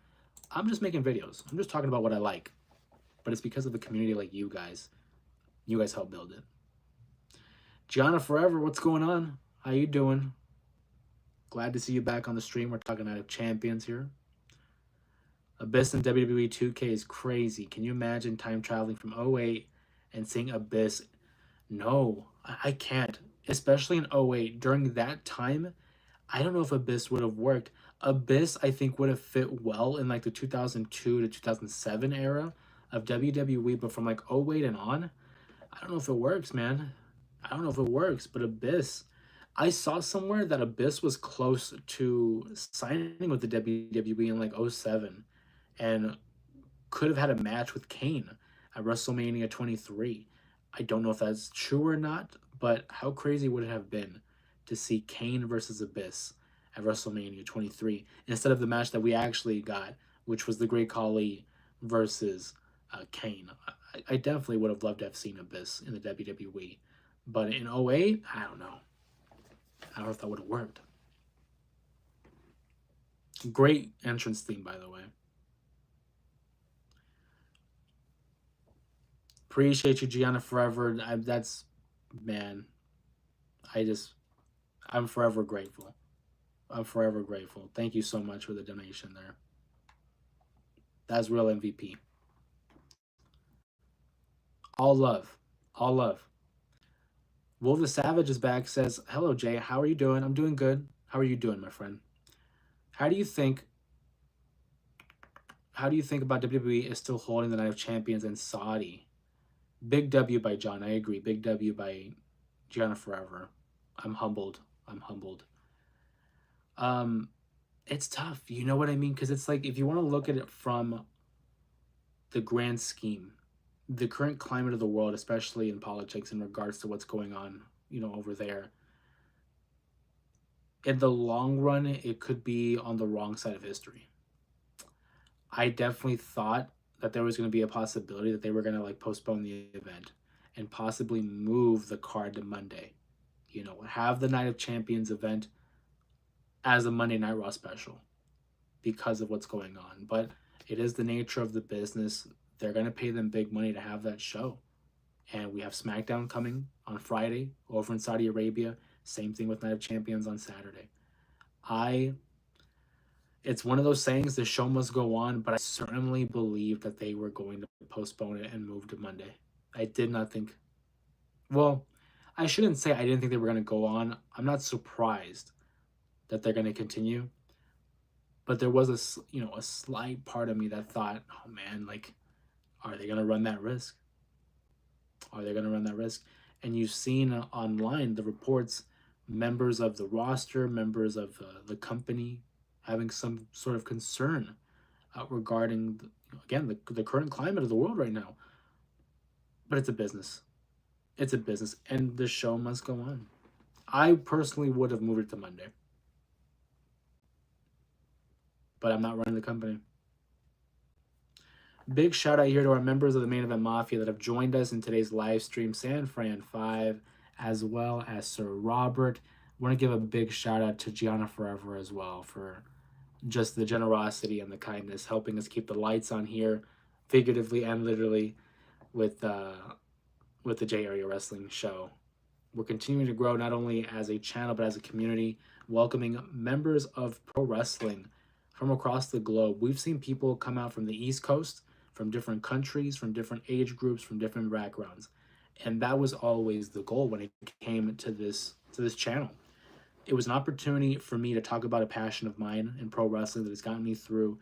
I'm just making videos. I'm just talking about what I like. But it's because of the community like you guys. You guys help build it. Gianna Forever, what's going on? How you doing? Glad to see you back on the stream. We're talking Night of Champions here. Abyss in WWE 2K is crazy. Can you imagine time traveling from 08 and seeing Abyss? No, I can't. Especially in 08. During that time, I don't know if Abyss would have worked. Abyss, I think, would have fit well in like the 2002 to 2007 era of WWE, but from like 08 and on, I don't know if it works, man. I don't know if it works, but Abyss, I saw somewhere that Abyss was close to signing with the WWE in like 07 and could have had a match with Kane at WrestleMania 23. I don't know if that's true or not, but how crazy would it have been to see Kane versus Abyss at WrestleMania 23 instead of the match that we actually got, which was the Great Khali versus Kane? I definitely would have loved to have seen Abyss in the WWE. But in 08, I don't know. I don't know if that would have worked. Great entrance theme, by the way. Appreciate you, Gianna, forever. Man, I'm forever grateful. I'm forever grateful. Thank you so much for the donation there. That's real MVP. All love. All love. Wolf the Savage is back, says, hello, Jay. How are you doing? I'm doing good. How are you doing, my friend? How do you think about WWE is still holding the Night of Champions in Saudi? Big W by John. I agree. Big W by Gianna Forever. I'm humbled. I'm humbled. It's tough. You know what I mean? Because it's like if you want to look at it from the grand scheme, the current climate of the world, especially in politics in regards to what's going on, over there, in the long run, it could be on the wrong side of history. I definitely thought that there was going to be a possibility that they were going to like postpone the event and possibly move the card to Monday. Have the Night of Champions event as a Monday Night Raw special because of what's going on. But it is the nature of the business. They're going to pay them big money to have that show. And we have SmackDown coming on Friday over in Saudi Arabia. Same thing with Night of Champions on Saturday. I It's one of those sayings, the show must go on, but I certainly believe that they were going to postpone it and move to Monday. I did not think, well, I shouldn't say I didn't think they were going to go on. I'm not surprised that they're going to continue, but there was a slight part of me that thought, oh man, like, are they going to run that risk? Are they going to run that risk? And you've seen online the reports, members of the roster, members of the company having some sort of concern regarding, again, the current climate of the world right now. But it's a business. It's a business, and the show must go on. I personally would have moved it to Monday, but I'm not running the company. Big shout out here to our members of the Main Event Mafia that have joined us in today's live stream, San Fran 5, as well as Sir Robert. I want to give a big shout out to Gianna Forever as well for just the generosity and the kindness, helping us keep the lights on here, figuratively and literally, with the J Area Wrestling Show. We're continuing to grow not only as a channel but as a community, welcoming members of pro wrestling from across the globe. We've seen people come out from the East Coast, from different countries, from different age groups, from different backgrounds, and that was always the goal when it came to this channel. It was an opportunity for me to talk about a passion of mine in pro wrestling that has gotten me through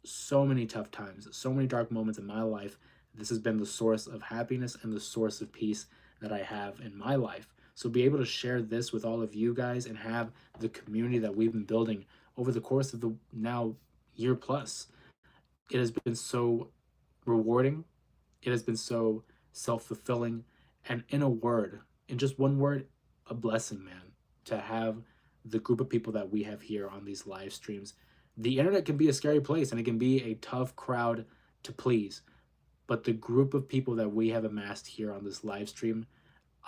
so many tough times, so many dark moments in my life. This has been the source of happiness and the source of peace that I have in my life. So be able to share this with all of you guys and have the community that we've been building over the course of the now year plus. It has been so rewarding. It has been so self-fulfilling, and in just one word, a blessing, man, to have the group of people that we have here on these live streams. The internet can be a scary place and it can be a tough crowd to please, but the group of people that we have amassed here on this live stream,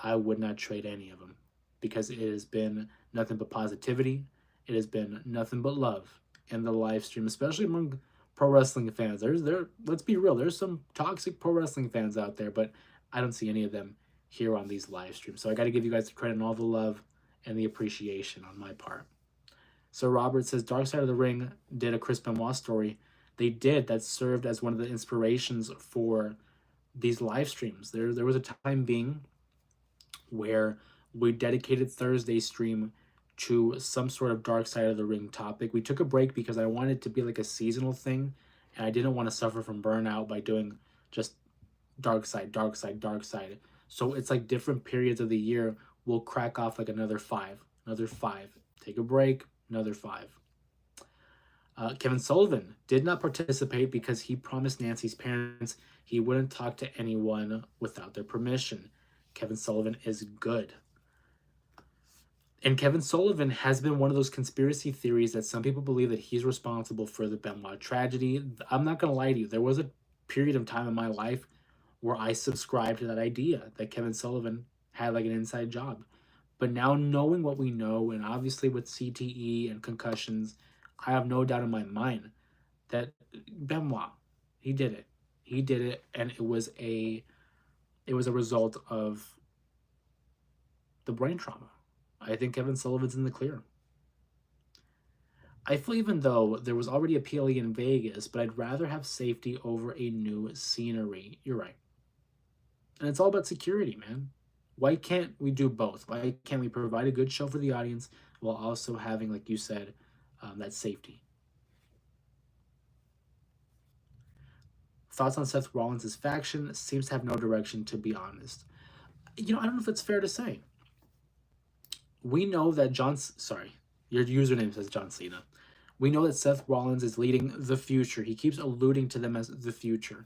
I would not trade any of them, because it has been nothing but positivity. It has been nothing but love in the live stream, especially among pro wrestling fans. Let's be real, there's some toxic pro wrestling fans out there, but I don't see any of them here on these live streams. So I got to give you guys the credit and all the love and the appreciation on my part. So Robert says Dark Side of the Ring did a Chris Benoit story. They did. That served as one of the inspirations for these live streams. There was a time being where we dedicated Thursday stream to some sort of Dark Side of the Ring topic. We took a break because I wanted it to be like a seasonal thing, and I didn't want to suffer from burnout by doing just dark side, dark side, dark side. So it's like different periods of the year we'll crack off like another five, take a break, another five. Kevin Sullivan did not participate because he promised Nancy's parents he wouldn't talk to anyone without their permission. Kevin Sullivan is good. And Kevin Sullivan has been one of those conspiracy theories that some people believe that he's responsible for the Benoit tragedy. I'm not going to lie to you. There was a period of time in my life where I subscribed to that idea that Kevin Sullivan had like an inside job. But now knowing what we know, and obviously with CTE and concussions, I have no doubt in my mind that Benoit, he did it. He did it, and it was a result of the brain trauma. I think Kevin Sullivan's in the clear. I feel even though there was already a PLE in Vegas, but I'd rather have safety over a new scenery. You're right. And it's all about security, man. Why can't we do both? Why can't we provide a good show for the audience while also having, like you said, that safety? Thoughts on Seth Rollins' faction? Seems to have no direction, to be honest. I don't know if it's fair to say. We know that your username says John Cena. We know that Seth Rollins is leading the future. He keeps alluding to them as the future.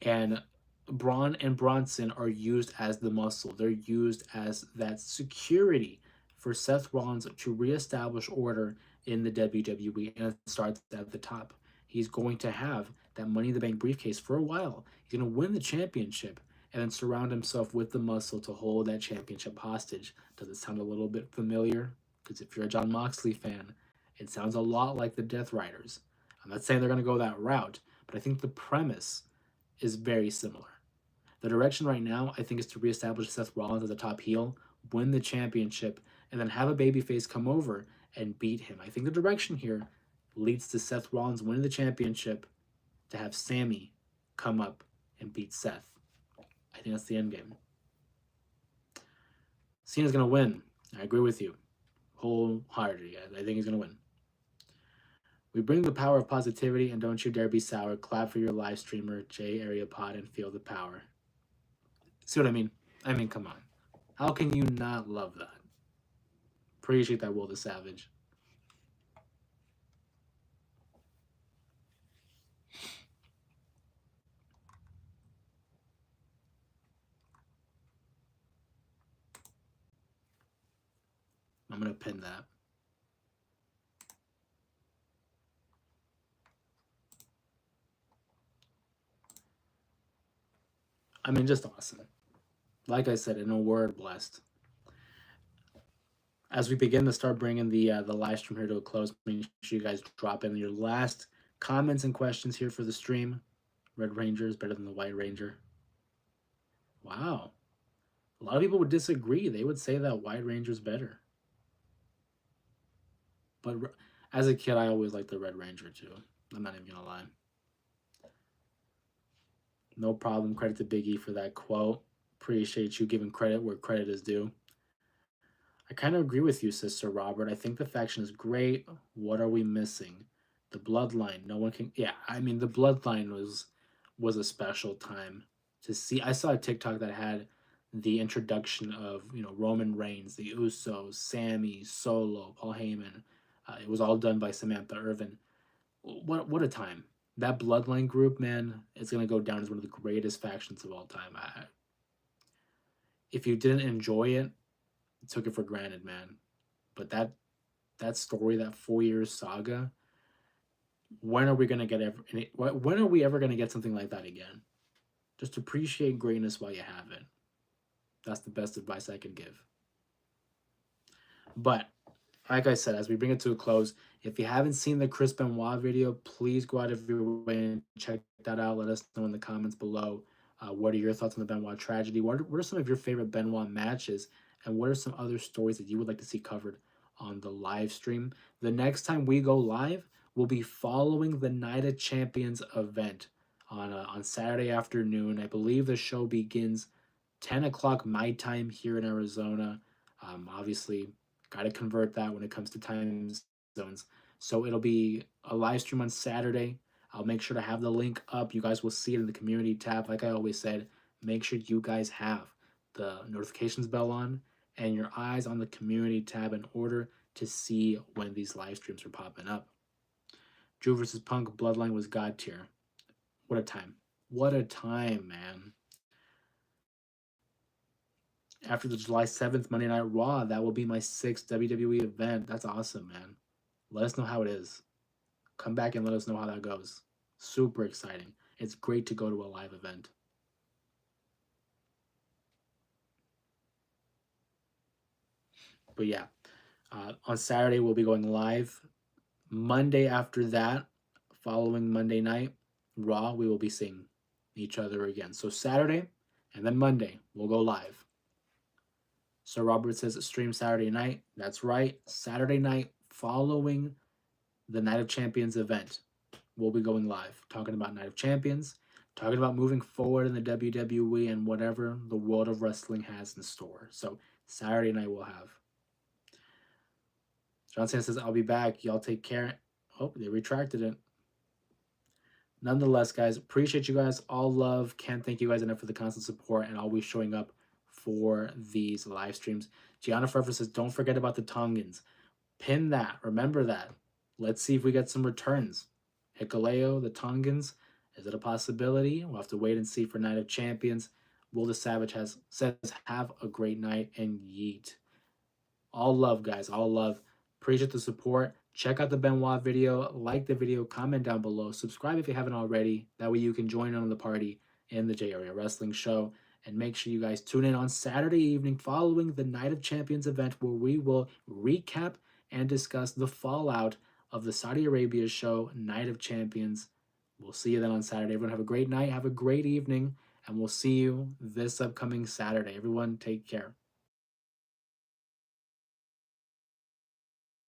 And Braun and Bronson are used as the muscle. They're used as that security for Seth Rollins to reestablish order in the WWE, and it starts at the top. He's going to have that Money in the Bank briefcase for a while. He's going to win the championship and then surround himself with the muscle to hold that championship hostage. Does it sound a little bit familiar? Because if you're a Jon Moxley fan, it sounds a lot like the Death Riders. I'm not saying they're going to go that route, but I think the premise is very similar. The direction right now, I think, is to reestablish Seth Rollins as a top heel, win the championship, and then have a babyface come over and beat him. I think the direction here leads to Seth Rollins winning the championship to have Sammy come up and beat Seth. I think that's the end game. Cena's going to win. I agree with you wholeheartedly. I think he's going to win. We bring the power of positivity, and don't you dare be sour. Clap for your live streamer, J Area Pod, and feel the power. See what I mean? I mean, come on. How can you not love that? Appreciate that, Will the Savage. I'm going to pin that. I mean, just awesome. Like I said, in a word, blessed. As we begin to start bringing the live stream here to a close, make sure you guys drop in your last comments and questions here for the stream. Red Ranger is better than the White Ranger. Wow. A lot of people would disagree. They would say that White Ranger is better. But as a kid, I always liked the Red Ranger too. I'm not even going to lie. No problem. Credit to Big E for that quote. Appreciate you giving credit where credit is due. I kind of agree with you, Sister Robert. I think the faction is great. What are we missing? The Bloodline. No one can. Yeah, I mean, the Bloodline was a special time to see. I saw a TikTok that had the introduction of Roman Reigns, the Usos, Sammy, Solo, Paul Heyman. It was all done by Samantha Irvin. What a time! That Bloodline group, man, is gonna go down as one of the greatest factions of all time. If you didn't enjoy it, took it for granted, man. But that story, that 4 year saga, when are we gonna get when are we ever gonna get something like that again? Just appreciate greatness while you have it. That's the best advice I can give. But like I said, as we bring it to a close, if you haven't seen the Chris Benoit video, please go out of your way and check that out. Let us know in the comments below. What are your thoughts on the Benoit tragedy? What are some of your favorite Benoit matches? And what are some other stories that you would like to see covered on the live stream? The next time we go live, we'll be following the Night of Champions event on Saturday afternoon. I believe the show begins 10 o'clock my time here in Arizona. Obviously, got to convert that when it comes to time zones. So it'll be a live stream on Saturday. I'll make sure to have the link up. You guys will see it in the community tab. Like I always said, make sure you guys have the notifications bell on and your eyes on the community tab in order to see when these live streams are popping up. Drew versus Punk Bloodline was God tier. What a time. What a time, man. After the July 7th Monday Night Raw, that will be my 6th WWE event. That's awesome, man. Let us know how it is. Come back and let us know how that goes. Super exciting. It's great to go to a live event. But yeah, on Saturday we'll be going live. Monday after that, following Monday night Raw, we will be seeing each other again. So Saturday and then Monday we'll go live. So Robert says stream Saturday night. That's right. Saturday night following the Night of Champions event, we'll be going live, talking about Night of Champions, talking about moving forward in the WWE and whatever the world of wrestling has in store. So Saturday night we'll have. John Cena says, I'll be back. Y'all take care. Oh, they retracted it. Nonetheless, guys, appreciate you guys. All love. Can't thank you guys enough for the constant support and always showing up for these live streams. Gianna Forever says, don't forget about the Tongans. Pin that. Remember that. Let's see if we get some returns. Hikuleo, the Tongans, is it a possibility? We'll have to wait and see for Night of Champions. Will the Savage says have a great night and yeet. All love, guys. All love. Appreciate the support. Check out the Benoit video. Like the video. Comment down below. Subscribe if you haven't already. That way you can join in on the party in the J Area Wrestling Show. And make sure you guys tune in on Saturday evening following the Night of Champions event where we will recap and discuss the fallout of the Saudi Arabia show, Night of Champions. We'll see you then on Saturday. Everyone have a great night. Have a great evening. And we'll see you this upcoming Saturday. Everyone take care.